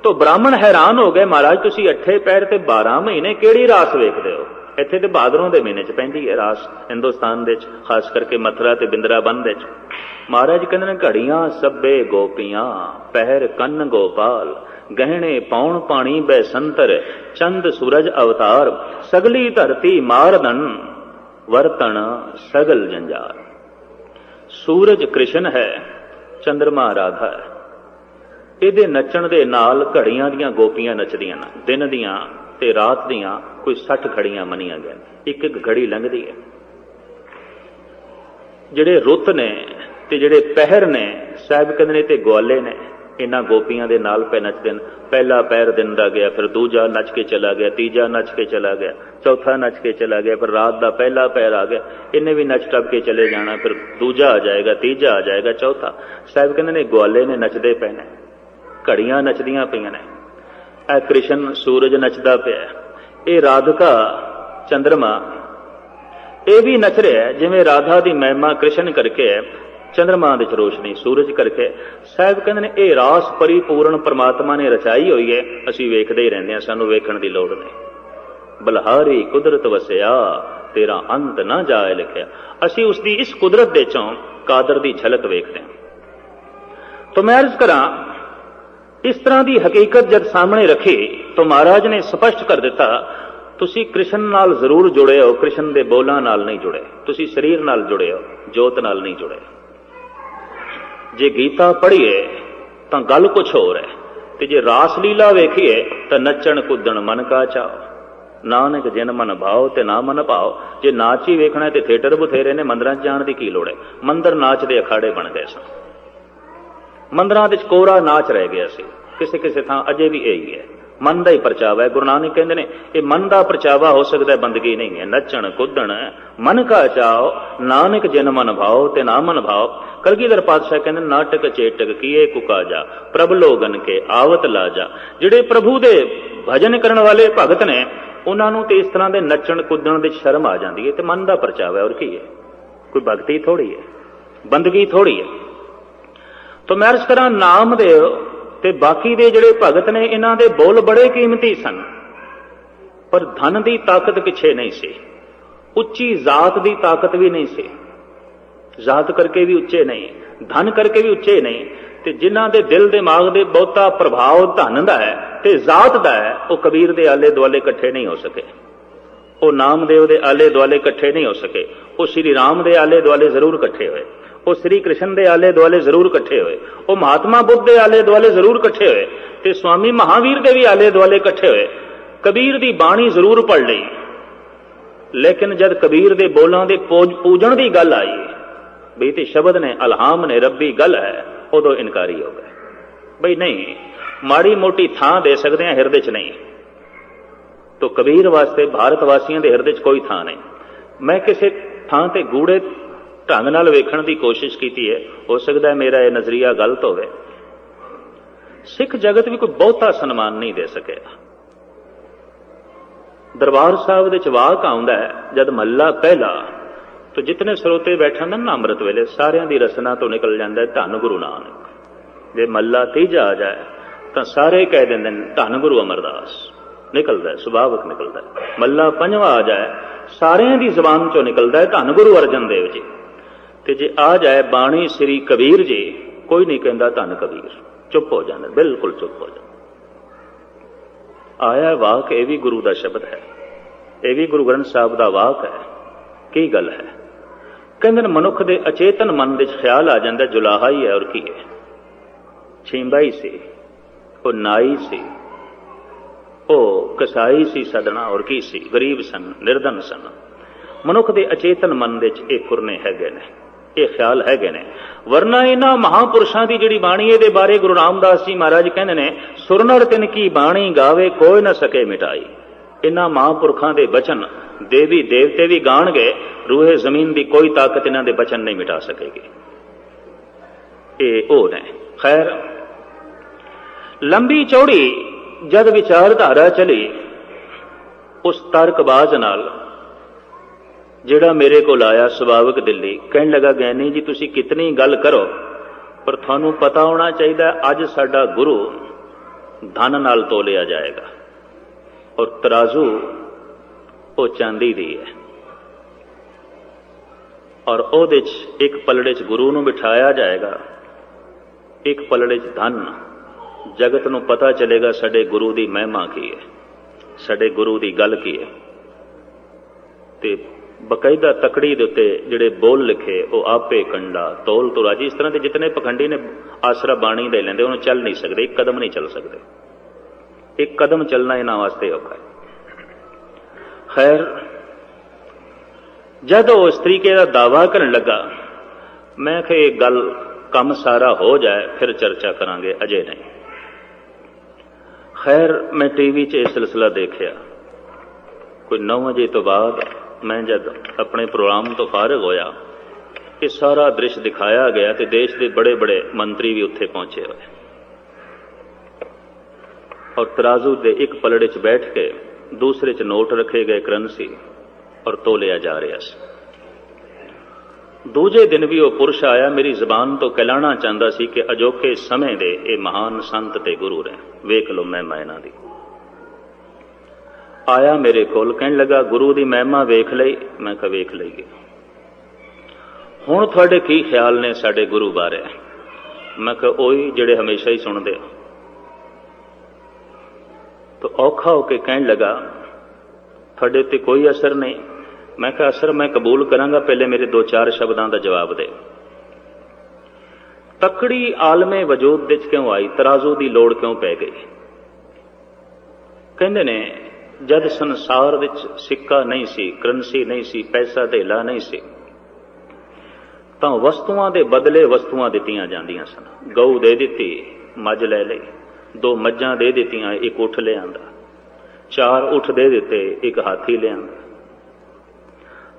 ਤੋ ਬ੍ਰਾਹਮਣ ਹੈਰਾਨ ਹੋ ਗਏ, ਮਹਾਰਾਜ ਤੁਸੀਂ 8 ਪਹਿਰ ਤੇ 12 ਮਹੀਨੇ ਕਿਹੜੀ ਰਾਸ ਵੇਖਦੇ ਹੋ? ਇੱਥੇ ਤੇ ਭਾਦਰੋਂ ਦੇ ਮਹੀਨੇ 'ਚ ਪੈਂਦੀ ਹੈ ਰਾਸ ਹਿੰਦੁਸਤਾਨ ਦੇ 'ਚ, ਖਾਸ ਕਰਕੇ ਮਥੁਰਾ ਤੇ ਬਿੰਦਰਾਬਨ ਦੇ 'ਚ। ਮਹਾਰਾਜ ਕਹਿੰਦੇ ਨੇ ਘੜੀਆਂ ਸੱਬੇ ਗੋਪੀਆਂ, ਪਹਿਰ ਕੰਨ ਗੋਪਾਲ, ਗਹਿਣੇ ਪਾਉਣ ਪਾਣੀ ਬੈ ਸੰਤਰ, ਚੰਦ ਸੂਰਜ ਅਵਤਾਰ, ਸਗਲੀ ਧਰਤੀ ਮਾਰਦਨ, ਵਰਤਣ ਸਗਲ ਜੰਜਾਰ। ਸੂਰਜ ਕ੍ਰਿਸ਼ਨ ਹੈ, ਚੰਦਰਮਾ ਰਾਧਾ ਹੈ। ਇਹਦੇ ਨੱਚਣ ਦੇ ਨਾਲ ਘੜੀਆਂ ਦੀਆਂ ਗੋਪੀਆਂ ਨੱਚਦੀਆਂ ਨੇ। ਦਿਨ ਦੀਆਂ ਤੇ ਰਾਤ ਦੀਆਂ ਕੋਈ 60 ਘੜੀਆਂ ਮੰਨੀਆਂ ਗਈਆਂ, ਇੱਕ ਇੱਕ ਘੜੀ ਲੰਘਦੀ ਹੈ। ਜਿਹੜੇ ਰੁੱਤ ਨੇ ਤੇ ਜਿਹੜੇ ਪਹਿਰ ਨੇ, ਸਾਹਿਬ ਕਹਿੰਦੇ ਨੇ ਤੇ ਗਵਾਲੇ ਨੇ, ਇਹਨਾਂ ਗੋਪੀਆਂ ਦੇ ਨਾਲ ਪੈ ਨੱਚਦੇ ਨੇ। ਪਹਿਲਾ ਪਹਿਰ ਦਿਨ ਦਾ ਗਿਆ, ਫਿਰ ਦੂਜਾ ਨੱਚ ਕੇ ਚਲਾ ਗਿਆ, ਤੀਜਾ ਨੱਚ ਕੇ ਚਲਾ ਗਿਆ, ਚੌਥਾ ਨੱਚ ਕੇ ਚਲਾ ਗਿਆ, ਫਿਰ ਰਾਤ ਦਾ ਪਹਿਲਾ ਪਹਿਰ ਆ ਗਿਆ, ਇਹਨੇ ਵੀ ਨੱਚ ਟੱਪ ਕੇ ਚਲੇ ਜਾਣਾ, ਫਿਰ ਦੂਜਾ ਆ ਜਾਏਗਾ, ਤੀਜਾ ਆ ਜਾਏਗਾ, ਚੌਥਾ। ਸਾਹਿਬ ਕਹਿੰਦੇ ਨੇ ਗਵਾਲੇ ਨੇ ਨੱਚਦੇ ਪਏ ਨੇ, ਘੜੀਆਂ ਨੱਚਦੀਆਂ ਪਈਆਂ ਨੇ। ਇਹ ਕ੍ਰਿਸ਼ਨ ਸੂਰਜ ਨੱਚਦਾ ਪਿਆ, ਇਹ ਰਾਧਿਕਾ ਚੰਦਰਮਾ ਇਹ ਵੀ ਨੱਚ ਰਿਹਾ, ਜਿਵੇਂ ਰਾਧਾ ਦੀ ਮਹਿਮਾ ਕ੍ਰਿਸ਼ਨ ਕਰਕੇ ਹੈ, ਚੰਦਰਮਾ ਦੇ 'ਚ ਰੋਸ਼ਨੀ ਸੂਰਜ ਕਰਕੇ। ਸਾਹਿਬ ਕਹਿੰਦੇ ਨੇ ਇਹ ਰਾਸ ਪਰਿਪੂਰਨ ਪਰਮਾਤਮਾ ਨੇ ਰਚਾਈ ਹੋਈ ਹੈ, ਅਸੀਂ ਵੇਖਦੇ ਹੀ ਰਹਿੰਦੇ ਹਾਂ, ਸਾਨੂੰ ਵੇਖਣ ਦੀ ਲੋੜ ਨਹੀਂ। ਬਲਹਾਰੀ ਕੁਦਰਤ ਵਸਿਆ, ਤੇਰਾ ਅੰਤ ਨਾ ਜਾਏ ਲਿਖਿਆ। ਅਸੀਂ ਉਸ ਦੀ ਇਸ ਕੁਦਰਤ ਦੇ 'ਚੋਂ ਕਾਦਰ ਦੀ ਝਲਕ ਵੇਖਦੇ ਹਾਂ। ਤਾਂ ਮੈਂ ਅਰਜ਼ ਕਰਾਂ, ਇਸ ਤਰ੍ਹਾਂ ਦੀ ਹਕੀਕਤ ਜਦ ਸਾਹਮਣੇ ਰੱਖੀ ਤਾਂ ਮਹਾਰਾਜ ਨੇ ਸਪਸ਼ਟ ਕਰ ਦਿੱਤਾ, ਤੁਸੀਂ ਕ੍ਰਿਸ਼ਨ ਨਾਲ ਜ਼ਰੂਰ ਜੁੜੇ ਹੋ, ਕ੍ਰਿਸ਼ਨ ਦੇ ਬੋਲਾਂ ਨਾਲ ਨਹੀਂ ਜੁੜੇ, ਤੁਸੀਂ ਸਰੀਰ ਨਾਲ ਜੁੜੇ ਹੋ, ਜੋਤ ਨਾਲ ਨਹੀਂ ਜੁੜੇ। ਜੇ ਗੀਤਾ ਪੜ੍ਹੀਏ ਤਾਂ ਗੱਲ ਕੁਛ ਹੋਰ ਹੈ, ਤੇ ਜੇ ਰਾਸ ਲੀਲਾ ਵੇਖੀਏ ਤਾਂ ਨੱਚਣ ਕੁੱਦਣ ਮਨ ਕਾ ਚਾਓ, ਨਾਨਕ ਜਿਨ ਮਨ ਭਾਓ ਤੇ ਨਾ ਮਨ ਭਾਓ। ਜੇ ਨਾਚ ਹੀ ਵੇਖਣਾ ਤੇ ਥੀਏਟਰ ਬਥੇਰੇ ਨੇ, ਮੰਦਰਾਂ 'ਚ ਜਾਣ ਦੀ ਕੀ ਲੋੜ ਹੈ? ਮੰਦਰ ਨਾਚ ਦੇ ਅਖਾੜੇ ਬਣ ਗਏ ਸਨ, ਮੰਦਰਾਂ ਦੇ 'ਚ ਕੋਰਾ ਨਾਚ ਰਹਿ ਗਿਆ ਸੀ। ਕਿਸੇ ਕਿਸੇ ਥਾਂ ਅਜੇ ਵੀ ਇਹੀ ਹੈ, ਮਨ ਦਾ ਹੀ ਪਰਚਾਵਾ ਹੈ। ਗੁਰੂ ਨਾਨਕ ਕਹਿੰਦੇ ਨੇ ਇਹ ਮਨ ਦਾ ਪਰਚਾਵਾ ਹੋ ਸਕਦਾ, ਬੰਦਗੀ ਨਹੀਂ ਹੈ। ਨੱਚਣ ਕੁੱਦਣ ਮਨ ਕਾ ਚਾਓ, ਨਾਨਕ ਜਿਨ ਮਨ ਭਾਓ ਤੇ ਨਾ ਮਨ ਭਾਓ। ਕਲਗੀਧਰ ਪਾਤਸ਼ਾਹ ਕਹਿੰਦੇ ਨਾਟਕ ਚੇਟਕ ਕੀਏ ਕੁਕਾ ਜਾ, ਪ੍ਰਭ ਲੋਗਨ ਕੇ ਆਵਤ ਲਾ ਜਾ। ਜਿਹੜੇ ਪ੍ਰਭੂ ਦੇ ਭਜਨ ਕਰਨ ਵਾਲੇ ਭਗਤ ਨੇ, ਉਹਨਾਂ ਨੂੰ ਤੇ ਇਸ ਤਰ੍ਹਾਂ ਦੇ ਨੱਚਣ ਕੁੱਦਣ ਦੀ ਸ਼ਰਮ ਆ ਜਾਂਦੀ ਹੈ, ਤੇ ਮਨ ਦਾ ਪਰਚਾਵਾ ਹੈ, ਔਰ ਕੀ ਹੈ? ਕੋਈ ਭਗਤੀ ਥੋੜੀ ਹੈ, ਬੰਦਗੀ ਥੋੜੀ ਹੈ। ਤਾਂ ਮੈਂ ਅਰਜ਼ ਕਰਾਂ, ਨਾਮਦੇਵ ਤੇ ਬਾਕੀ ਦੇ ਜਿਹੜੇ ਭਗਤ ਨੇ, ਇਹਨਾਂ ਦੇ ਬੋਲ ਬੜੇ ਕੀਮਤੀ ਸਨ, ਪਰ ਧਨ ਦੀ ਤਾਕਤ ਪਿੱਛੇ ਨਹੀਂ ਸੀ, ਉੱਚੀ ਜ਼ਾਤ ਦੀ ਤਾਕਤ ਵੀ ਨਹੀਂ ਸੀ। ਜ਼ਾਤ ਕਰਕੇ ਵੀ ਉੱਚੇ ਨਹੀਂ, ਧਨ ਕਰਕੇ ਵੀ ਉੱਚੇ ਨਹੀਂ। ਤੇ ਜਿਨ੍ਹਾਂ ਦੇ ਦਿਲ ਦਿਮਾਗ ਦੇ ਬਹੁਤਾ ਪ੍ਰਭਾਵ ਧਨ ਦਾ ਹੈ ਤੇ ਜ਼ਾਤ ਦਾ ਹੈ, ਉਹ ਕਬੀਰ ਦੇ ਆਲੇ ਦੁਆਲੇ ਇਕੱਠੇ ਨਹੀਂ ਹੋ ਸਕੇ, ਉਹ ਨਾਮਦੇਵ ਦੇ ਆਲੇ ਦੁਆਲੇ ਇਕੱਠੇ ਨਹੀਂ ਹੋ ਸਕੇ। ਉਹ ਸ਼੍ਰੀ ਰਾਮ ਦੇ ਆਲੇ ਦੁਆਲੇ ਜ਼ਰੂਰ ਇਕੱਠੇ ਹੋਏ, ਉਹ ਸ੍ਰੀ ਕ੍ਰਿਸ਼ਨ ਦੇ ਆਲੇ ਦੁਆਲੇ ਜ਼ਰੂਰ ਇਕੱਠੇ ਹੋਏ, ਉਹ ਮਹਾਤਮਾ ਬੁੱਧ ਦੇ ਆਲੇ ਦੁਆਲੇ ਜ਼ਰੂਰ ਇਕੱਠੇ ਹੋਏ, ਤੇ ਸਵਾਮੀ ਮਹਾਵੀਰ ਦੇ ਵੀ ਆਲੇ ਦੁਆਲੇ ਇਕੱਠੇ ਹੋਏ। ਕਬੀਰ ਦੀ ਬਾਣੀ ਜ਼ਰੂਰ ਪੜ੍ਹ ਲਈ, ਲੇਕਿਨ ਜਦ ਕਬੀਰ ਦੇ ਬੋਲਾਂ ਦੇ ਪੂਜਣ ਦੀ ਗੱਲ ਆਈ, ਬਈ ਤੇ ਸ਼ਬਦ ਨੇ, ਅਲਹਾਮ ਨੇ, ਰੱਬੀ ਗੱਲ ਹੈ, ਉਦੋਂ ਇਨਕਾਰੀ ਹੋ ਗਏ। ਬਈ ਨਹੀਂ, ਮਾੜੀ ਮੋਟੀ ਥਾਂ ਦੇ ਸਕਦੇ ਹਾਂ, ਹਿਰਦੇ 'ਚ ਨਹੀਂ। ਤੋ ਕਬੀਰ ਵਾਸਤੇ ਭਾਰਤ ਵਾਸੀਆਂ ਦੇ ਹਿਰਦੇ 'ਚ ਕੋਈ ਥਾਂ ਨਹੀਂ। ਮੈਂ ਕਿਸੇ ਥਾਂ ਤੇ ਗੂੜੇ ਢੰਗ ਨਾਲ ਵੇਖਣ ਦੀ ਕੋਸ਼ਿਸ਼ ਕੀਤੀ ਹੈ, ਹੋ ਸਕਦਾ ਮੇਰਾ ਇਹ ਨਜ਼ਰੀਆ ਗਲਤ ਹੋਵੇ। ਸਿੱਖ ਜਗਤ ਵੀ ਕੋਈ ਬਹੁਤਾ ਸਨਮਾਨ ਨਹੀਂ ਦੇ ਸਕਿਆ। ਦਰਬਾਰ ਸਾਹਿਬ ਦੇ 'ਚ ਵਾਕ ਆਉਂਦਾ ਹੈ, ਜਦ ਮਹੱਲਾ ਪਹਿਲਾ, ਤੋ ਜਿਤਨੇ ਸਰੋਤੇ ਬੈਠੇ ਨੇ ਨਾ ਅੰਮ੍ਰਿਤ ਵੇਲੇ, ਸਾਰਿਆਂ ਦੀ ਰਸਨਾ ਤੋਂ ਨਿਕਲ ਜਾਂਦਾ ਧੰਨ ਗੁਰੂ ਨਾਨਕ। ਜੇ ਮਹੱਲਾ ਤੀਜਾ ਆ ਜਾਏ ਤਾਂ ਸਾਰੇ ਕਹਿ ਦਿੰਦੇ ਨੇ ਧੰਨ ਗੁਰੂ ਅਮਰਦਾਸ, ਨਿਕਲਦਾ, ਸੁਭਾਵਕ ਨਿਕਲਦਾ। ਮਹੱਲਾ ਪੰਜਵਾਂ ਆ ਜਾਏ, ਸਾਰਿਆਂ ਦੀ ਜ਼ਬਾਨ ਚੋਂ ਨਿਕਲਦਾ ਹੈ ਧੰਨ ਗੁਰੂ ਅਰਜਨ ਦੇਵ ਜੀ। ਤੇ ਜੇ ਆ ਜਾਏ ਬਾਣੀ ਸ੍ਰੀ ਕਬੀਰ ਜੀ, ਕੋਈ ਨਹੀਂ ਕਹਿੰਦਾ ਧੰਨ ਕਬੀਰ, ਚੁੱਪ ਹੋ ਜਾਂਦੇ, ਬਿਲਕੁਲ ਚੁੱਪ ਹੋ ਜਾਂਦੇ। ਆਇਆ ਵਾਕ, ਇਹ ਵੀ ਗੁਰੂ ਦਾ ਸ਼ਬਦ ਹੈ, ਇਹ ਵੀ ਗੁਰੂ ਗ੍ਰੰਥ ਸਾਹਿਬ ਦਾ ਵਾਕ ਹੈ। ਕੀ ਗੱਲ ਹੈ? ਕਹਿੰਦੇ ਨੇ ਮਨੁੱਖ ਦੇ ਅਚੇਤਨ ਮਨ ਦੇ ਖਿਆਲ ਆ ਜਾਂਦਾ ਜੁਲਾਹਾ ਹੀ ਹੈ, ਔਰ ਕੀ ਹੈ? ਛੀਂਬਾ ਹੀ ਸੀ, ਉਹ ਨਾਈ ਸੀ, ਉਹ ਕਸਾਈ ਸੀ ਸਦਨਾ, ਔਰ ਕੀ ਸੀ? ਗਰੀਬ ਸਨ, ਨਿਰਧਨ ਸਨ। ਮਨੁੱਖ ਦੇ ਅਚੇਤਨ ਮਨ ਦੇ ਵਿੱਚ ਇਹ ਕੁਰਨੇ ਹੈਗੇ ਨੇ, ਇਹ ਖਿਆਲ ਹੈਗੇ ਨੇ। ਵਰਨਾ ਇਹਨਾਂ ਮਹਾਂਪੁਰਸ਼ਾਂ ਦੀ ਜਿਹੜੀ ਬਾਣੀ, ਇਹਦੇ ਬਾਰੇ ਗੁਰੂ ਰਾਮਦਾਸ ਜੀ ਮਹਾਰਾਜ ਕਹਿੰਦੇ ਨੇ, ਸੁਰਨਰ ਤਿਨ ਕੀ ਬਾਣੀ ਗਾਵੇ ਕੋਈ ਨਾ ਸਕੇ ਮਿਟਾਈ। ਇਹਨਾਂ ਮਹਾਂਪੁਰਖਾਂ ਦੇ ਬਚਨ ਦੇਵੀ ਦੇਵਤੇ ਵੀ ਗਾਣਗੇ, ਰੂਹੇ ਜ਼ਮੀਨ ਦੀ ਕੋਈ ਤਾਕਤ ਇਹਨਾਂ ਦੇ ਬਚਨ ਨਹੀਂ ਮਿਟਾ ਸਕੇਗੀ। ਇਹ ਉਹ ਨੇ। ਖੈਰ, ਲੰਬੀ ਚੌੜੀ ਜਦ ਵਿਚਾਰਧਾਰਾ ਚਲੀ, ਉਸ ਤਰਕਬਾਜ਼ ਨਾਲ ਜਿਹੜਾ ਮੇਰੇ ਕੋਲ ਆਇਆ ਸੁਭਾਵਿਕ ਦਿੱਲੀ, ਕਹਿਣ ਲੱਗਾ ਗਿਆਨੀ ਜੀ ਤੁਸੀਂ ਕਿਤਨੀ ਗੱਲ ਕਰੋ, ਪਰ ਤੁਹਾਨੂੰ ਪਤਾ ਹੋਣਾ ਚਾਹੀਦਾ ਅੱਜ ਸਾਡਾ ਗੁਰੂ ਧਨ ਨਾਲ ਤੋਲਿਆ ਜਾਏਗਾ, ਔਰ ਤਰਾਜ਼ੂ ਉਹ ਚਾਂਦੀ ਦੀ ਹੈ, ਔਰ ਉਹਦੇ 'ਚ ਇੱਕ ਪਲੜੇ 'ਚ ਗੁਰੂ ਨੂੰ ਬਿਠਾਇਆ ਜਾਏਗਾ, ਇੱਕ ਪਲੜੇ 'ਚ ਧਨ। ਜਗਤ ਨੂੰ ਪਤਾ ਚੱਲੇਗਾ ਸਾਡੇ ਗੁਰੂ ਦੀ ਮਹਿਮਾ ਕੀ ਹੈ, ਸਾਡੇ ਗੁਰੂ ਦੀ ਗੱਲ ਕੀ ਹੈ। ਤੇ ਬਕਾਇਦਾ ਤਕੜੀ ਦੇ ਉੱਤੇ ਜਿਹੜੇ ਬੋਲ ਲਿਖੇ, ਉਹ ਆਪੇ ਕੰਡਾ ਤੋਲ ਤੁਰਾਜੀ। ਇਸ ਤਰ੍ਹਾਂ ਦੇ ਜਿਤਨੇ ਪਖੰਡੀ ਨੇ ਆਸਰਾ ਬਾਣੀ ਦੇ ਲੈਂਦੇ, ਉਹਨੂੰ ਚੱਲ ਨਹੀਂ ਸਕਦੇ, ਇੱਕ ਕਦਮ ਨਹੀਂ ਚੱਲ ਸਕਦੇ। ਇੱਕ ਕਦਮ ਚੱਲਣਾ ਇਹਨਾਂ ਵਾਸਤੇ ਔਖਾ ਹੈ। ਖੈਰ, ਜਦ ਉਹ ਇਸ ਤਰੀਕੇ ਦਾ ਦਾਵਾ ਕਰਨ ਲੱਗਾ, ਮੈਂ ਕਿਹਾ ਇਹ ਗੱਲ ਕੰਮ ਸਾਰਾ ਹੋ ਜਾਏ ਫਿਰ ਚਰਚਾ ਕਰਾਂਗੇ, ਅਜੇ ਨਹੀਂ। ਖੈਰ, ਮੈਂ ਟੀਵੀ 'ਚ ਇਹ ਸਿਲਸਿਲਾ ਦੇਖਿਆ। ਕੋਈ 9 ਵਜੇ ਤੋਂ ਬਾਅਦ ਮੈਂ ਜਦ ਆਪਣੇ ਪ੍ਰੋਗਰਾਮ ਤੋਂ ਫਾਰਗ ਹੋਇਆ, ਇਹ ਸਾਰਾ ਦ੍ਰਿਸ਼ ਦਿਖਾਇਆ ਗਿਆ ਤੇ ਦੇਸ਼ ਦੇ ਬੜੇ ਬੜੇ ਮੰਤਰੀ ਵੀ ਉੱਥੇ ਪਹੁੰਚੇ ਹੋਏ, ਔਰ ਤਰਾਜ਼ੂ ਦੇ ਇੱਕ ਪਲੜੇ 'ਚ ਬੈਠ ਕੇ ਦੂਸਰੇ 'ਚ ਨੋਟ ਰੱਖੇ ਗਏ, ਕਰੰਸੀ, ਔਰ ਤੋਲਿਆ ਜਾ ਰਿਹਾ ਸੀ। ਦੂਜੇ ਦਿਨ ਵੀ ਉਹ ਪੁਰਸ਼ ਆਇਆ, ਮੇਰੀ ਜ਼ਬਾਨ ਤੋਂ ਕਹਿਲਾਣਾ ਚਾਹੁੰਦਾ ਸੀ ਕਿ ਅਜੋਕੇ ਸਮੇਂ ਦੇ ਇਹ ਮਹਾਨ ਸੰਤ ਤੇ ਗੁਰੂ ਨੇ, ਵੇਖ ਲਓ ਮਹਿਮਾ ਇਹਨਾਂ ਦੀ। ਆਇਆ ਮੇਰੇ ਕੋਲ, ਕਹਿਣ ਲੱਗਾ ਗੁਰੂ ਦੀ ਮਹਿਮਾ ਵੇਖ ਲਈ। ਮੈਂ ਕਿਹਾ ਵੇਖ ਲਈਏ। ਹੁਣ ਤੁਹਾਡੇ ਕੀ ਖਿਆਲ ਨੇ ਸਾਡੇ ਗੁਰੂ ਬਾਰੇ? ਮੈਂ ਕਿਹਾ ਉਹੀ ਜਿਹੜੇ ਹਮੇਸ਼ਾ ਹੀ ਸੁਣਦੇ। ਤਾਂ ਔਖਾ ਹੋ ਕੇ ਕਹਿਣ ਲੱਗਾ ਤੁਹਾਡੇ ਉੱਤੇ ਕੋਈ ਅਸਰ ਨਹੀਂ। ਮੈਂ ਕਿਹਾ ਅਸਰ ਮੈਂ ਕਬੂਲ ਕਰਾਂਗਾ, ਪਹਿਲੇ ਮੇਰੇ 2-4 ਸ਼ਬਦਾਂ ਦਾ ਜਵਾਬ ਦੇ। ਤਕੜੀ ਆਲਮੇ ਵਜੂਦ ਵਿੱਚ ਕਿਉਂ ਆਈ? ਤਰਾਜ਼ੂ ਦੀ ਲੋੜ ਕਿਉਂ ਪੈ ਗਈ? ਕਹਿੰਦੇ ਨੇ ਜਦ ਸੰਸਾਰ ਵਿੱਚ ਸਿੱਕਾ ਨਹੀਂ ਸੀ, ਕਰੰਸੀ ਨਹੀਂ ਸੀ, ਪੈਸਾ ਧੇਲਾ ਨਹੀਂ ਸੀ, ਤਾਂ ਵਸਤੂਆਂ ਦੇ ਬਦਲੇ ਵਸਤੂਆਂ ਦਿੱਤੀਆਂ ਜਾਂਦੀਆਂ ਸਨ। ਗਊ ਦੇ ਦਿੱਤੀ, ਮੱਝ ਲੈ ਲਈ, 2 ਮੱਝਾਂ ਦੇ ਦਿੱਤੀਆਂ, ਇੱਕ ਊਠ ਲਿਆਂਦਾ, 4 ਊਠ ਦੇ ਦਿੱਤੇ, ਇੱਕ ਹਾਥੀ ਲਿਆਂਦਾ,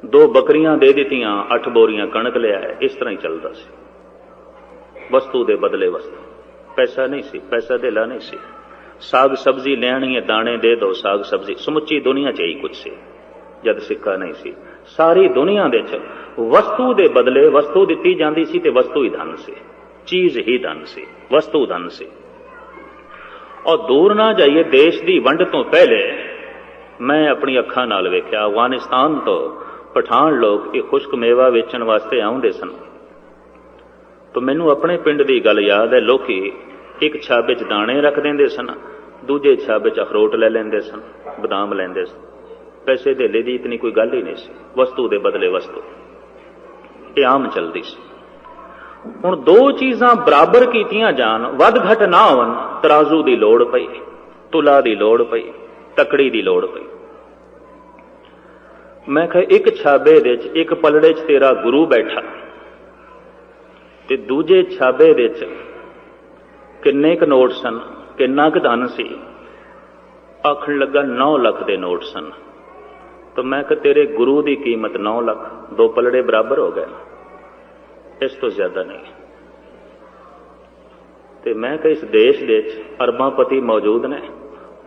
2 ਬੱਕਰੀਆਂ ਦੇ ਦਿੱਤੀਆਂ, 8 ਬੋਰੀਆਂ ਕਣਕ ਲਿਆਏ। ਇਸ ਤਰ੍ਹਾਂ ਹੀ ਚੱਲਦਾ ਸੀ, ਵਸਤੂ ਦੇ ਬਦਲੇ ਵਸਤੂ। ਪੈਸਾ ਨਹੀਂ ਸੀ, ਪੈਸਾ ਧੇਲਾ ਨਹੀਂ ਸੀ। ਸਾਗ ਸਬਜ਼ੀ ਲੈਣੀ ਹੈ, ਦਾਣੇ ਦੇ ਦੋ, ਸਾਗ ਸਬਜ਼ੀ। ਸਮੁੱਚੀ ਦੁਨੀਆ 'ਚ ਹੀ ਕੁਝ ਸੀ ਜਦ ਸਿੱਕਾ ਨਹੀਂ ਸੀ। ਸਾਰੀ ਦੁਨੀਆ ਦੇ 'ਚ ਵਸਤੂ ਦੇ ਬਦਲੇ ਵਸਤੂ ਦਿੱਤੀ ਜਾਂਦੀ ਸੀ, ਤੇ ਵਸਤੂ ਹੀ ਧਨ ਸੀ, ਚੀਜ਼ ਹੀ ਧਨ ਸੀ, ਵਸਤੂ ਧਨ ਸੀ। ਔਰ ਦੂਰ ਨਾ ਜਾਈਏ, ਦੇਸ਼ ਦੀ ਵੰਡ ਤੋਂ ਪਹਿਲੇ ਮੈਂ ਆਪਣੀ ਅੱਖਾਂ ਨਾਲ ਵੇਖਿਆ, ਅਫਗਾਨਿਸਤਾਨ ਤੋਂ ਪਠਾਨ ਲੋਕ ਇਹ ਖੁਸ਼ਕ ਮੇਵਾ ਵੇਚਣ ਵਾਸਤੇ ਆਉਂਦੇ ਸਨ। ਤਾਂ ਮੈਨੂੰ ਆਪਣੇ ਪਿੰਡ ਦੀ ਗੱਲ ਯਾਦ ਹੈ। ਲੋਕੀ ਇੱਕ ਛਾਬੇ 'ਚ ਦਾਣੇ ਰੱਖ ਦਿੰਦੇ ਸਨ, ਦੂਜੇ ਛਾਬੇ 'ਚ ਅਖਰੋਟ ਲੈ ਲੈਂਦੇ ਸਨ, ਬਦਾਮ ਲੈਂਦੇ ਸਨ। ਪੈਸੇ ਧੇਲੇ ਦੀ ਇਤਨੀ ਕੋਈ ਗੱਲ ਹੀ ਨਹੀਂ ਸੀ, ਵਸਤੂ ਦੇ ਬਦਲੇ ਵਸਤੂ, ਇਹ ਆਮ ਚੱਲਦੀ ਸੀ। ਹੁਣ 2 ਚੀਜ਼ਾਂ ਬਰਾਬਰ ਕੀਤੀਆਂ ਜਾਣ, ਵੱਧ ਘਟ ਨਾ ਹੋਣ, ਤਰਾਜ਼ੂ ਦੀ ਲੋੜ ਪਈ, ਤੁਲਾ ਦੀ ਲੋੜ ਪਈ, ਤਕੜੀ ਦੀ ਲੋੜ ਪਈ। ਮੈਂ ਕਿਹਾ ਇੱਕ ਛਾਬੇ ਦੇ 'ਚ, ਇੱਕ ਪਲੜੇ 'ਚ ਤੇਰਾ ਗੁਰੂ ਬੈਠਾ, ਤੇ ਦੂਜੇ ਛਾਬੇ ਦੇ 'ਚ ਕਿੰਨੇ ਕੁ ਨੋਟ ਸਨ, ਕਿੰਨਾ ਕੁ ਧਨ ਸੀ? ਆਖਣ ਲੱਗਾ 9 ਲੱਖ ਦੇ ਨੋਟ ਸਨ। ਤਾਂ ਮੈਂ ਕਿਹਾ ਤੇਰੇ ਗੁਰੂ ਦੀ ਕੀਮਤ 9 ਲੱਖ, 2 ਪਲੜੇ ਬਰਾਬਰ ਹੋ ਗਏ, ਇਸ ਤੋਂ ਜ਼ਿਆਦਾ ਨਹੀਂ। ਤੇ ਮੈਂ ਕਿਹਾ ਇਸ ਦੇਸ਼ ਦੇ ਵਿੱਚ ਅਰਬਾਂਪਤੀ ਮੌਜੂਦ ਨੇ,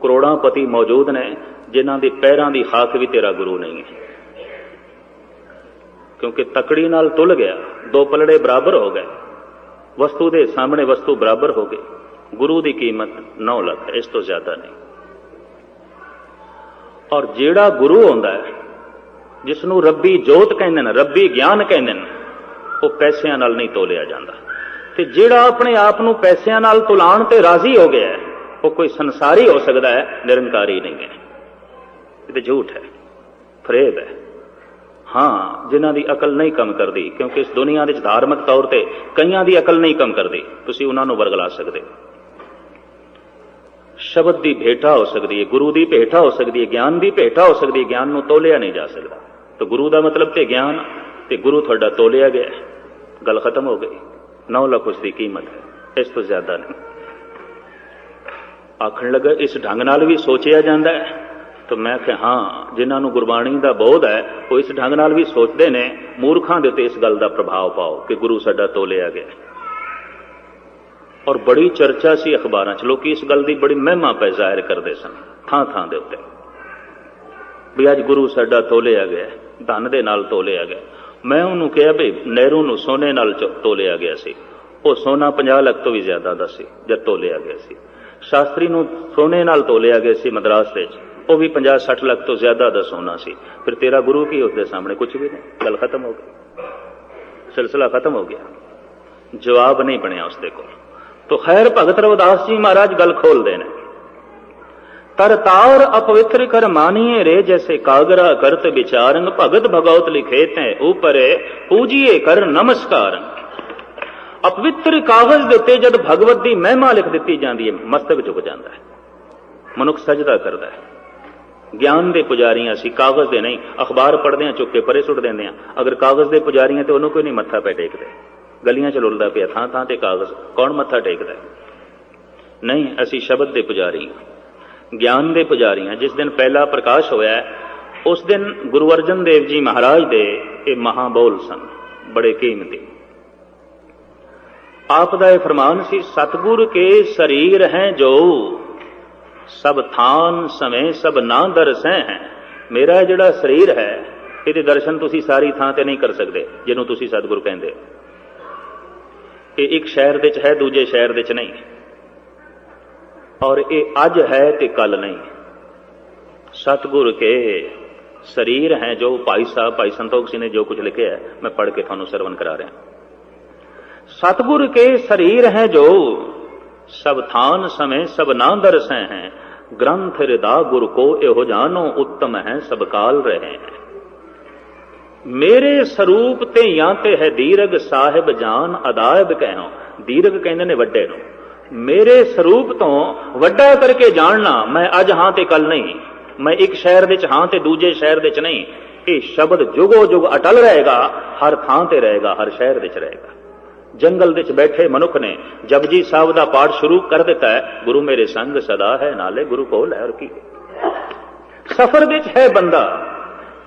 ਕਰੋੜਾਂਪਤੀ ਮੌਜੂਦ ਨੇ, ਜਿਨ੍ਹਾਂ ਦੇ ਪੈਰਾਂ ਦੀ ਹਾਕ ਵੀ ਤੇਰਾ ਗੁਰੂ ਨਹੀਂ ਹੈ। ਕਿਉਂਕਿ ਤਕੜੀ ਨਾਲ ਤੁਲ ਗਿਆ, 2 ਪਲੜੇ ਬਰਾਬਰ ਹੋ ਗਏ, ਵਸਤੂ ਦੇ ਸਾਹਮਣੇ ਵਸਤੂ ਬਰਾਬਰ ਹੋ ਗਈ। ਗੁਰੂ ਦੀ ਕੀਮਤ 9 ਲੱਖ, ਇਸ ਤੋਂ ਜ਼ਿਆਦਾ ਨਹੀਂ। ਔਰ ਜਿਹੜਾ ਗੁਰੂ ਹੁੰਦਾ ਹੈ, ਜਿਸ ਨੂੰ ਰੱਬੀ ਜੋਤ ਕਹਿੰਦੇ ਨੇ, ਰੱਬੀ ਗਿਆਨ ਕਹਿੰਦੇ ਨੇ, ਉਹ ਪੈਸਿਆਂ ਨਾਲ ਨਹੀਂ ਤੋਲਿਆ ਜਾਂਦਾ। ਤੇ ਜਿਹੜਾ ਆਪਣੇ ਆਪ ਨੂੰ ਪੈਸਿਆਂ ਨਾਲ ਤੁਲਾਉਣ ਤੇ ਰਾਜ਼ੀ ਹੋ ਗਿਆ ਉਹ ਕੋਈ ਸੰਸਾਰੀ ਹੋ ਸਕਦਾ ਹੈ, ਨਿਰੰਕਾਰੀ ਨਹੀਂ ਹੈ। ਇਹ ਤੇ ਝੂਠ ਹੈ, ਫਰੇਬ ਹੈ। ਹਾਂ, ਜਿਨ੍ਹਾਂ ਦੀ ਅਕਲ ਨਹੀਂ ਕੰਮ ਕਰਦੀ, ਕਿਉਂਕਿ ਇਸ ਦੁਨੀਆ ਵਿੱਚ ਧਾਰਮਿਕ ਤੌਰ ਤੇ ਕਈਆਂ ਦੀ ਅਕਲ ਨਹੀਂ ਕੰਮ ਕਰਦੀ, ਤੁਸੀਂ ਉਹਨਾਂ ਨੂੰ ਵਰਗਲਾ ਸਕਦੇ ਹੋ। ਸ਼ਬਦ ਦੀ ਭੇਟਾ ਹੋ ਸਕਦੀ ਹੈ, ਗੁਰੂ ਦੀ ਭੇਟਾ ਹੋ ਸਕਦੀ ਹੈ, ਗਿਆਨ ਦੀ ਭੇਟਾ ਹੋ ਸਕਦੀ ਹੈ, ਗਿਆਨ ਨੂੰ ਤੋਲਿਆ ਨਹੀਂ ਜਾ ਸਕਦਾ। ਤਾਂ ਗੁਰੂ ਦਾ ਮਤਲਬ ਤੇ ਗਿਆਨ, ਤੇ ਗੁਰੂ ਤੁਹਾਡਾ ਤੋਲਿਆ ਗਿਆ, ਗੱਲ ਖਤਮ ਹੋ ਗਈ। 9 ਲੱਖ ਉਸ ਦੀ ਕੀਮਤ ਹੈ, ਇਸ ਤੋਂ ਜ਼ਿਆਦਾ ਨਹੀਂ। ਆਖਣ ਲੱਗਾ ਇਸ ਢੰਗ ਨਾਲ ਵੀ ਸੋਚਿਆ ਜਾਂਦਾ ਹੈ, ਤਾਂ ਮੈਂ ਕਿਹਾ ਹਾਂ, ਜਿਨ੍ਹਾਂ ਨੂੰ ਗੁਰਬਾਣੀ ਦਾ ਬੋਧ ਹੈ ਉਹ ਇਸ ਢੰਗ ਨਾਲ ਵੀ ਸੋਚਦੇ ਨੇ। ਮੂਰਖਾਂ ਦੇ ਉੱਤੇ ਇਸ ਗੱਲ ਦਾ ਪ੍ਰਭਾਵ ਪਾਓ ਕਿ ਗੁਰੂ ਸਾਡਾ ਤੋਲਿਆ ਗਿਆ। ਔਰ ਬੜੀ ਚਰਚਾ ਸੀ ਅਖਬਾਰਾਂ 'ਚ, ਲੋਕੀ ਇਸ ਗੱਲ ਦੀ ਬੜੀ ਮਹਿਮਾ ਪੈ ਜ਼ਾਹਿਰ ਕਰਦੇ ਸਨ ਥਾਂ ਥਾਂ ਦੇ ਉੱਤੇ, ਵੀ ਅੱਜ ਗੁਰੂ ਸਾਡਾ ਤੋਲਿਆ ਗਿਆ, ਧਨ ਦੇ ਨਾਲ ਤੋਲਿਆ ਗਿਆ। ਮੈਂ ਉਹਨੂੰ ਕਿਹਾ ਵੀ ਨਹਿਰੂ ਨੂੰ ਸੋਨੇ ਨਾਲ ਤੋਲਿਆ ਗਿਆ ਸੀ, ਉਹ ਸੋਨਾ 50 ਲੱਖ ਤੋਂ ਵੀ ਜ਼ਿਆਦਾ ਦਾ ਸੀ ਜਦ ਤੋਲਿਆ ਗਿਆ ਸੀ। ਸ਼ਾਸਤਰੀ ਨੂੰ ਸੋਨੇ ਨਾਲ ਤੋਲਿਆ ਗਿਆ ਸੀ ਮਦਰਾਸ ਵਿੱਚ, ਉਹ ਵੀ 50-60 ਲੱਖ ਤੋਂ ਜ਼ਿਆਦਾ ਦਾ ਸੋਨਾ ਸੀ। ਫਿਰ ਤੇਰਾ ਗੁਰੂ ਕੀ ਉਸਦੇ ਸਾਹਮਣੇ? ਕੁਛ ਵੀ ਨਹੀਂ। ਗੱਲ ਖਤਮ ਹੋ ਗਈ, ਸਿਲਸਿਲਾ ਖਤਮ ਹੋ ਗਿਆ, ਜਵਾਬ ਨਹੀਂ ਬਣਿਆ ਉਸਦੇ ਕੋਲ। तो खैर भगत रविदास जी महाराज गल खोलते हैं, तरतार अपवित्र कर मानिए रे जैसे कागरा करत विचारंग भगत भगवत लिखे ते ऊपर पूजिए कर नमस्कार। अपवित्र कागज के उत्ते जब भगवत की महिमा लिख दी जाती है, मस्तक झुक जाता है, मनुख सजदा करता है। ज्ञान के पुजारी असी, कागज के नहीं। अखबार पढ़ते हैं, चुक के परे सुट देंगे। अगर कागज के पुजारी तो उन्होंने कोई नहीं मत्था पे टेकते। गलियां च लुलदा पिया थां थां ते कागज, कौन मत्था टेकदा? नहीं, असी शब्द के पुजारी, ज्ञान के पुजारी हैं। जिस दिन पहला प्रकाश होया उस दिन गुरु अर्जन देव जी महाराज दे ये महाबोल सन, बड़े कीमती। आप दा फरमान सी, सतगुर के शरीर हैं जो सब थान समय सब ना दरसै हैं। मेरा जिहड़ा शरीर है इहदे दर्शन तुसी सारी थां ते नहीं कर सकते जिन्हों तुसी सतगुर कहंदे। ये एक शहर विच है, दूजे शहर विच नहीं, और ये अज है ते कल नहीं। सतगुर के शरीर हैं जो, भाई साहब भाई संतोख सिंह ने जो कुछ लिखे है मैं पढ़ के थानू सरवण करा रहा। सतगुर के शरीर हैं जो सब थान समय सब ना दरसै हैं। ग्रंथ हृदा गुर को एहो जानो उत्तम है सब काल रहे हैं। मेरे स्वरूप ते या ते है दीरघ साहिब जान अदायब कहो। दीरघ कहते ने वड्डे नूं, मेरे स्वरूप तो वड्डा करके जानना। मैं अज हां ते कल नहीं, मैं एक शहर विच हां ते दूजे शहर विच नहीं। ये शब्द जुगो जुग अटल रहेगा, हर थां ते रहेगा, हर शहर विच रहेगा। जंगल विच बैठे मनुख ने जपजी साहब दा पाठ शुरू कर दिता है, गुरु मेरे संग सदा है नाले गुरु कोल है। और की सफर विच है बंदा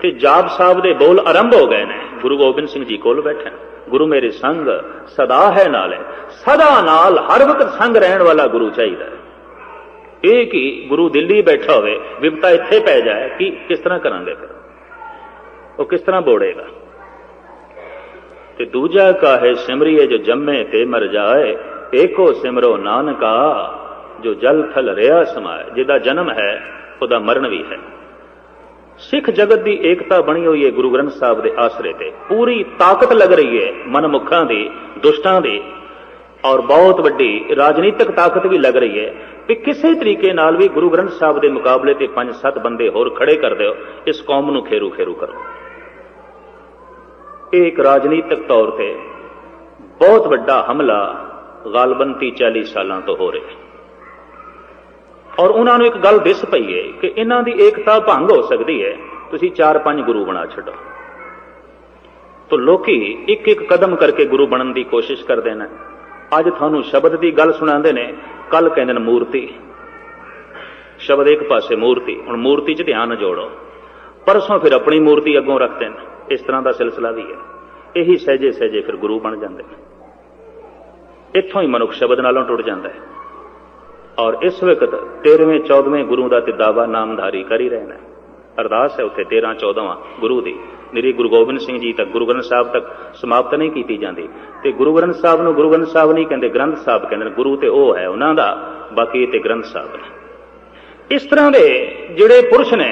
ते जाप साहब दे बोल आरंभ हो गए ने, गुरु गोबिंद सिंह जी कोल बैठे, गुरु मेरे संग सदा है नाले। सदा नाल हर वक्त संग रहने वाला गुरु चाहिए। एक ही गुरु दिल्ली बैठा होवे, विपता इत्थे पै जाए कि किस तरह करांगे, फिर वो किस तरह बोड़ेगा? ते दूजा काहे सिमरिए जो जम्मे ते मर जाए, एको सिमरो नानका जो जल थल रिया समाए। जिहदा जन्म है उहदा मरण भी है। सिख जगत की एकता बनी हुई है गुरु ग्रंथ साहब के आसरे ते, पूरी ताकत लग रही है मनमुखा की, दुष्टां की, और बहुत वड्डी राजनीतिक ताकत भी लग रही है कि किसी तरीके नाल भी गुरु ग्रंथ साहब के मुकाबले ते 5-7 बंदे होर खड़े कर दो, इस कौम नूं खेरू खेरू करो। एक राजनीतिक तौर पर बहुत वड्डा हमला गालबन 30-40 सालों तो हो रहा है, और उन्होंने एक गल दिस पई है कि इन्हां दी एकता भंग हो सकती है, तुसीं 4-5 गुरु बना छड्डो। तो लोकी एक एक कदम करके गुरु बनने की कोशिश करते हैं। अज थानू शब्द की गल सुणांदे ने, कल कहंदे ने मूर्ति। शब्द एक पासे मूर्ति, हुण मूर्ति च ध्यान जोड़ो, परसों फिर अपनी मूर्ति अगों रखते हैं। इस तरह का सिलसिला भी है। यही सहजे सहजे फिर गुरु बन जाते हैं। इत्थों ही मनुख शब्द नालों टुट जाता है। और इस वक्त 13वें 14वें गुरु का तो दावा नामधारी कर ही रहना। अरदास है उत्थे 13-14वां गुरु की, निरी गुरु गोबिंद सिंह जी तक, गुरु ग्रंथ साहब तक समाप्त नहीं की जाती। तो गुरु ग्रंथ साहब नूं गुरु ग्रंथ साहब नहीं कहते, ग्रंथ साहब कहते। गुरु तो वह है उन्हों का, बाकी तो ग्रंथ साहब ने। इस तरह के जिहड़े पुरुष ने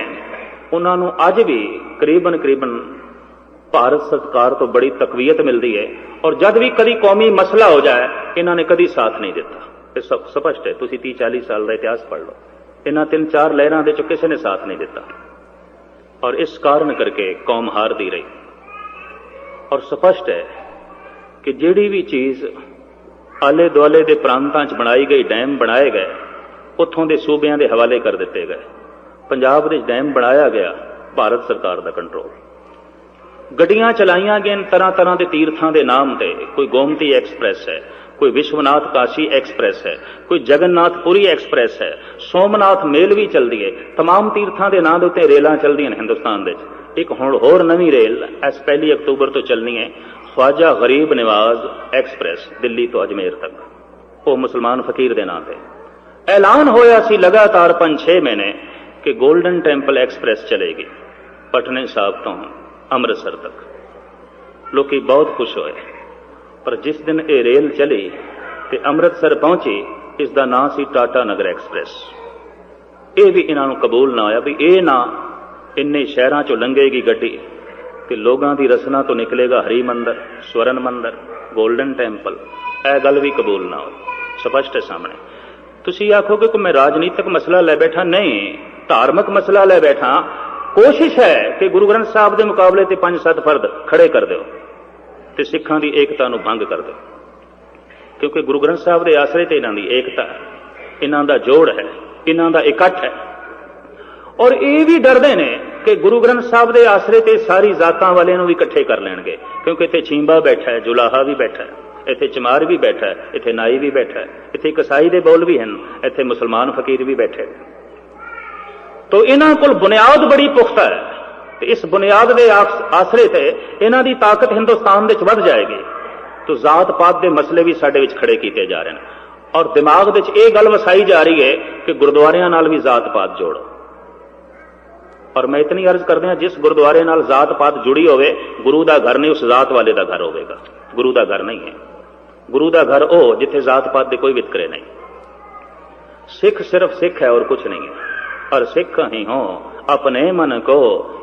उन्होंने अज भी करीबन ਭਾਰਤ ਸਰਕਾਰ ਤੋਂ ਬੜੀ ਤਕਵੀਅਤ ਮਿਲਦੀ ਹੈ। ਔਰ ਜਦ ਵੀ ਕਦੀ ਕੌਮੀ ਮਸਲਾ ਹੋ ਜਾਏ ਇਹਨਾਂ ਨੇ ਕਦੀ ਸਾਥ ਨਹੀਂ ਦਿੱਤਾ। ਇਹ ਸਭ ਸਪਸ਼ਟ ਹੈ, ਤੁਸੀਂ 30-40 ਸਾਲ ਦਾ ਇਤਿਹਾਸ ਪੜ੍ਹ ਲਓ। ਇਹਨਾਂ 3-4 ਲਹਿਰਾਂ ਦੇ 'ਚ ਕਿਸੇ ਨੇ ਸਾਥ ਨਹੀਂ ਦਿੱਤਾ ਔਰ ਇਸ ਕਾਰਨ ਕਰਕੇ ਕੌਮ ਹਾਰਦੀ ਰਹੀ। ਔਰ ਸਪਸ਼ਟ ਹੈ ਕਿ ਜਿਹੜੀ ਵੀ ਚੀਜ਼ ਆਲੇ ਦੁਆਲੇ ਦੇ ਪ੍ਰਾਂਤਾਂ 'ਚ ਬਣਾਈ ਗਈ, ਡੈਮ ਬਣਾਏ ਗਏ, ਉੱਥੋਂ ਦੇ ਸੂਬਿਆਂ ਦੇ ਹਵਾਲੇ ਕਰ ਦਿੱਤੇ ਗਏ। ਪੰਜਾਬ ਦੇ ਡੈਮ ਬਣਾਇਆ ਗਿਆ, ਭਾਰਤ ਸਰਕਾਰ ਦਾ ਕੰਟਰੋਲ। ਗੱਡੀਆਂ ਚਲਾਈਆਂ ਗਈਆਂ ਤਰ੍ਹਾਂ ਤਰ੍ਹਾਂ ਦੇ ਤੀਰਥਾਂ ਦੇ ਨਾਮ ਤੇ, ਕੋਈ ਗੋਮਤੀ ਐਕਸਪ੍ਰੈਸ ਹੈ, ਕੋਈ ਵਿਸ਼ਵਨਾਥ ਕਾਸ਼ੀ ਐਕਸਪ੍ਰੈਸ ਹੈ, ਕੋਈ ਜਗਨਨਾਥਪੁਰੀ ਐਕਸਪ੍ਰੈਸ ਹੈ, ਸੋਮਨਾਥ ਮੇਲ ਵੀ ਚੱਲਦੀ ਹੈ। तमाम ਤੀਰਥਾਂ ਦੇ ਨਾਂ ਦੇ ਉੱਤੇ ਰੇਲਾਂ ਚੱਲਦੀਆਂ ਨੇ ਹਿੰਦੁਸਤਾਨ ਦੇ ਵਿੱਚ। ਇੱਕ ਹੁਣ ਹੋਰ ਨਵੀਂ ਰੇਲ ਇਸ 1 ਅਕਤੂਬਰ ਤੋਂ ਚੱਲਣੀ ਹੈ, ख्वाजा गरीब नवाज एक्सप्रेस, दिल्ली तो अजमेर तक, वो मुसलमान फकीर के नाम से ऐलान होया सी लगातार 5-6 महीने कि गोल्डन टेंपल एक्सप्रेस चलेगी पटने साहब तो अमृतसर तक। लोग बहुत खुश होए, पर जिस दिन ये रेल चली तो अमृतसर पहुंची, इसका नाम सी टाटा नगर एक्सप्रेस। ये भी इन्हों कबूल ना आया भी ये ना इन्ने शहरों चों लंघेगी गड्डी कि लोगों की रसना तो निकलेगा हरी मंदिर, स्वर्ण मंदिर, गोल्डन टेंपल। यह गल भी कबूल ना हो, स्पष्ट है सामने। तुसी आखोगे कि मैं राजनीतिक मसला लै बैठा, नहीं, धार्मिक मसला लै बैठा। कोशिश है कि गुरु ग्रंथ साहब के मुकाबले ते 5-7 फर्द खड़े कर दो ते सिखां दी एकता नूं भंग कर दो, क्योंकि गुरु ग्रंथ साहब के आसरे ते इन्हां दी एकता है, इन्हां दा जोड़ है, इन्हां दा इकट्ठ है। और ये भी डरते ने कि गुरु ग्रंथ साहब के आसरे ते सारी जातां वाले भी इकट्ठे कर लेंगे, क्योंकि इत्थे छींबा बैठा है, जुलाहा भी बैठा है, इत्थे चमार भी बैठा है, इत्थे नाई भी बैठा है, इत्थे कसाई दे बोल भी हैं, इत्थे मुसलमान फकीर भी बैठे। तो इन्हां कोल बुनियाद बड़ी पुख्ता है, तो इस बुनियाद के आसरे ते इन्हां दी ताकत हिंदुस्तान विच वध जाएगी। तो जात पात के मसले भी साडे विच खड़े किए जा रहे हैं और दिमाग विच ये गल वसाई जा रही है कि गुरुद्वारियां नाल भी जात पात जोड़ो। और मैं इतनी अर्ज करते हैं, जिस गुरुद्वारे नाल जात पात जुड़ी होवे, गुरु का घर नहीं, उस जात वाले का घर होगा। गुरु का घर नहीं है, गुरु का घर ओ जिथे जात पात के कोई वितकरे नहीं। सिख सिर्फ सिख है और कुछ नहीं है। और सिख ही हो अपने मन को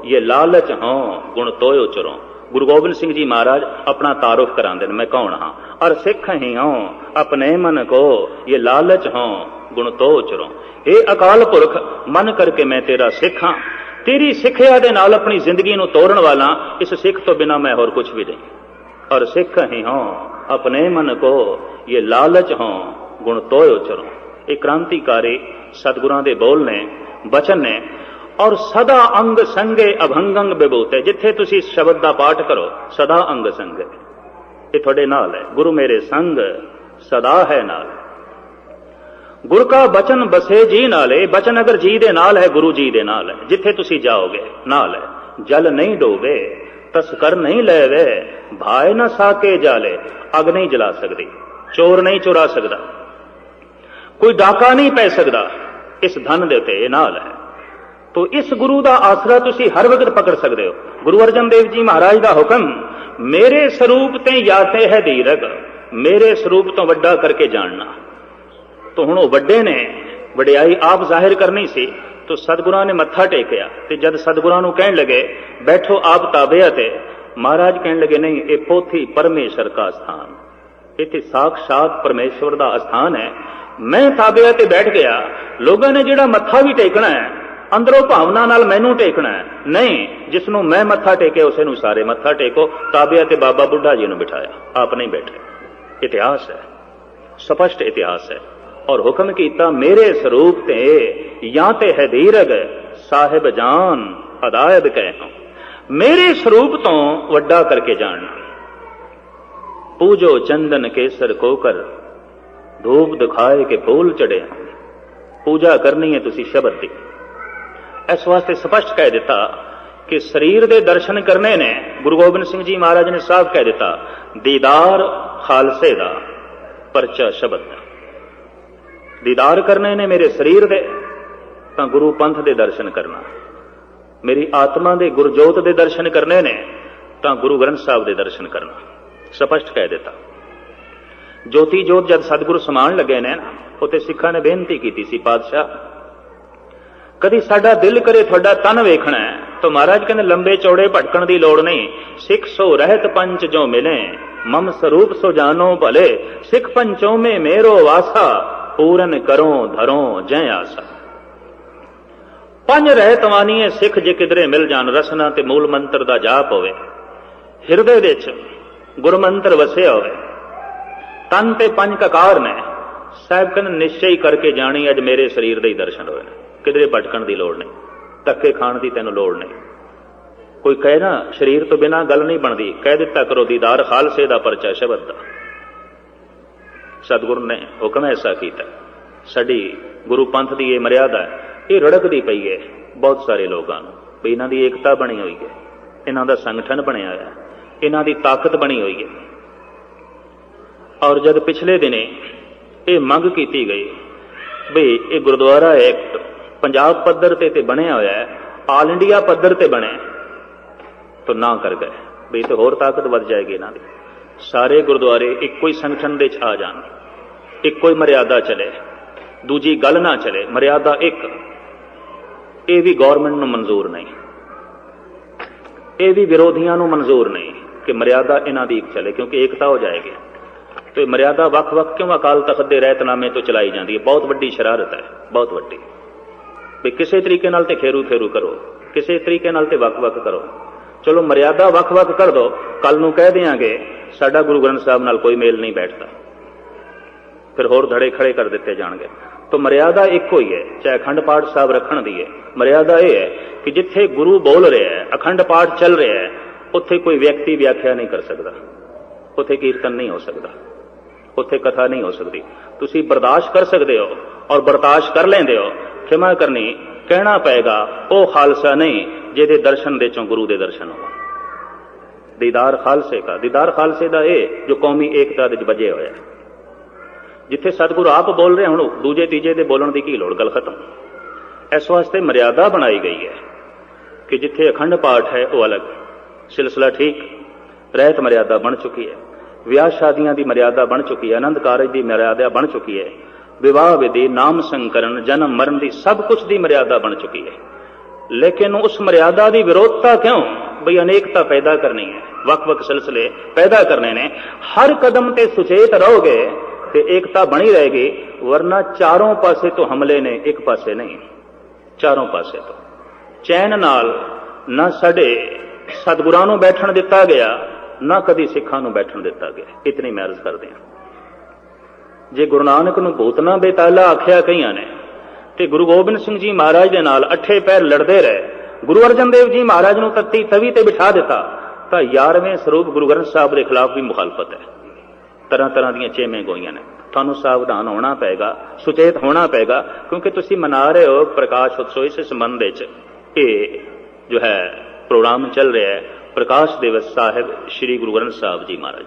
ये लालच हो गुण तोय उचरो। गुरु गोबिंद सिंह जी महाराज अपना तारुफ करांदे ने, मैं कौन हाँ। और सिख ही हो अपने मन को ये लालच हो गुण तो उचरो। हे अकाल पुरख, मन करके मैं तेरा सिख हाँ, तेरी सिखिया दे नाल अपनी जिंदगी नूं तोड़न वाला, इस सिख तो बिना मैं और कुछ भी नहीं। और सिख ही हो अपने मन को ये लालच हो गुण तोय उचरो। एक क्रांतिकारी सतगुरां दे बोल ने, बचन ने। और सदा अंग संगे अभंगंग विभूते, जिथे तुसी शब्द का पाठ करो सदा अंग संगे, ये थोड़े नाल है। गुरु मेरे संग सदा है नाल, गुर का बचन बसे जी नाले। बचन अगर जी दे नाल है, गुरु जी दे नाल है, जिथे तुसी जाओगे नाल है। जल नहीं डोबे तस्कर नहीं लेवे, भाए न साके जाले। अग नहीं जला सकती, चोर नहीं चुरा सकता, कोई डाका नहीं पै सकता इस धन दे उत्ते, नाल है। तो इस गुरु का आसरा तुसी हर वक्त पकड़ सकते हो। गुरु अर्जन देव जी महाराज का हुक्म, मेरे स्वरूप ते याते है दीरग, मेरे स्वरूप तो वड्डा करके जानना। तो हुण वड्डे ने वडियाई आप जाहिर करनी सी, तो सतगुरां ने मत्था टेकिया। ते जद सतगुरां नूं कहण लगे बैठो आप ताबे ते, महाराज कहण लगे नहीं, ये पोथी परमेश्वर का स्थान, इत्थे साक्षात परमेश्वर का स्थान है। मैं ताबे ते बैठ गया, लोगों ने जिहड़ा मत्था भी टेकना है अंदरों भावना नाल मैनू टेकना है, नहीं जिसनों मैं मत्था टेके उसे नूं सारे मत्था टेको। ताबे ते बाबा बुढ़ा जी नूं बिठाया, आप नहीं बैठे। इतिहास है, स्पष्ट इतिहास है। और हुक्म कीता मेरे स्वरूप ते या ते है दीरग, साहिब जान अदायब कह। मेरे स्वरूप तो वड्डा करके जानना। पूजो चंदन केसर कोकर, धूप दिखाए के फूल चढ़े। पूजा करनी है तुसी शब्द दी। इस वास्ते स्पष्ट कह दिता कि शरीर दे दर्शन करने ने, गुरु गोबिंद सिंह जी महाराज ने साफ कह दिता, दीदार खालसे दा परचा शब्द। दीदार करने ने मेरे शरीर दे, तां गुरु पंथ दे दर्शन करना। मेरी आत्मा दे गुरजोत दे दर्शन करने ने, तां गुरु ग्रंथ साहब दे दर्शन करना। स्पष्ट कह दिता। ज्योति जोत जद सतगुरु समान लगे ने ना, उत्ते सिखां ने बेनती की सी, पातशाह कदी साडा दिल करे थोड़ा तन वेखना है तो महाराज कहते लंबे चौड़े भटकण की लोड़ नहीं। सिख सो रहत पंच जो मिले, मम स्वरूप सो जानो भले। सिख पंचों में मेरो वासा, पूरन करो धरो जय आसा। पंज रहत वानीए सिख जे किधरे मिल जान, रसना ते मूल मंत्र दा जाप होवे, हिरदे विच गुरमंत्र वसिया होवे, तन ते पंज ककार ने। साहब कहते निश्चय ही करके जानी अज मेरे शरीर दे ही दर्शन होए ने, किधरे भटकण की लोड़ नहीं, धक्के खाण की तैनूं लोड़ नहीं। कोई कहे ना शरीर तो बिना गल नहीं बनती, कह दिता करो दीदार खालसे दा परचा शबद दा। सतगुरु ने हुक्म ऐसा किया। साडी गुरु पंथ की यह मर्यादा है, ये रड़कदी पई है बहुत सारे लोगों को। इन्हां दी एकता बनी हुई है, इन्हां दा संगठन बनिया है, इन्हां दी ताकत बनी हुई है। और जब पिछले दिने ये मंग की गई भी ये गुरुद्वारा एक पंजाब पद्धर ते बनिया होया है, आल इंडिया पद्धर ते बने, तो ना कर गए भी तो होर ताकत वध जाएगी इन्हां दी। सारे गुरुद्वारे इक्को ही संगठन दे आ जान, इक्को ही मर्यादा चले, दूजी गल ना चले, मर्यादा एक। ये भी गौरमेंट नूं मंजूर नहीं, ये भी विरोधियों नूं मंजूर नहीं कि मर्यादा इन्हां दी एक चले, क्योंकि एकता हो जाएगी। तो मर्यादा वख वख क्यों अकाल तख्त के रहतनामे तो चलाई जाती है? बहुत वड्डी शरारत है, बहुत वड्डी। भी किसी तरीके नाल ते खेरू खेरू करो, किसी तरीके नाल ते वख वख करो। चलो मर्यादा वख वख कर दो, कल नूं कह देंगे साडा गुरु ग्रंथ साहब नाल कोई मेल नहीं बैठता, फिर होर धड़े खड़े कर दिते जाणगे। तो मर्यादा एक ही है, चाहे अखंड पाठ साहब रखण दी है। मर्यादा यह है कि जिथे गुरु बोल रहा है, अखंड पाठ चल रहा है, उत्थे कोई व्यक्ति व्याख्या नहीं कर सकता, उत्थे कीर्तन नहीं हो सकता, उत्थे कथा नहीं हो सकती। तुसी बर्दाश्त कर सकते हो और बर्दाश्त कर लेंदे हो, क्षमा करनी कहना पेगा वो खालसा नहीं जिहदे दर्शन दे चों गुरु दे दर्शन हो। दीदार खालसे का, दीदार खालसे दा ए जो कौमी एकता दे वजे होया। जिथे सतगुरु आप बोल रहे हुण दूजे तीजे दे बोलण दी की लोड़, गल खत्म। इस वास्ते मर्यादा बनाई गई है कि जिथे अखंड पाठ है वो अलग सिलसिला, ठीक रहत मर्यादा बन चुकी है, विआह शादियां की मर्यादा बन चुकी है, आनंद कारज की मर्यादा बन चुकी है, विवाह विधि नाम संकरण जन्म मरण की सब कुछ की मर्यादा बन चुकी है। लेकिन उस मर्यादा की विरोधता क्यों? बई अनेकता पैदा करनी है, वक वक सिलसिले पैदा करने ने। हर कदम ते सुचेत रहोगे तो एकता बनी रहेगी, वरना चारों पासे तो हमले ने, एक पासे नहीं, चारों पासे तो। चैन नाल ना साडे सतगुरां नूं बैठण दिता गया, ना कदी सिखां नूं बैठण दिता गया। इतनी मैं अर्ज करदे हां। जे गुरु नानक नूं भूतना बेताला आख्या कईयां ने, ते गुरु गोबिंद सिंह जी महाराज दे नाल अठे पैर लड़दे रहे, गुरु अर्जन देव जी महाराज नूं तत्ती तवी ते बिठा दिता, तां 11वें स्वरूप गुरु ग्रंथ साहब के खिलाफ भी मुखालफत है। तरह तरह दी चेमें गोईयां ने। तुहानूं सावधान होना पेगा, सुचेत होना पेगा, क्योंकि तुसीं मना रहे हो प्रकाश उत्सव। इस संबंध विच ये जो है प्रोग्राम चल रहा है प्रकाश दिवस साहिब श्री गुरु ग्रंथ साहब जी महाराज।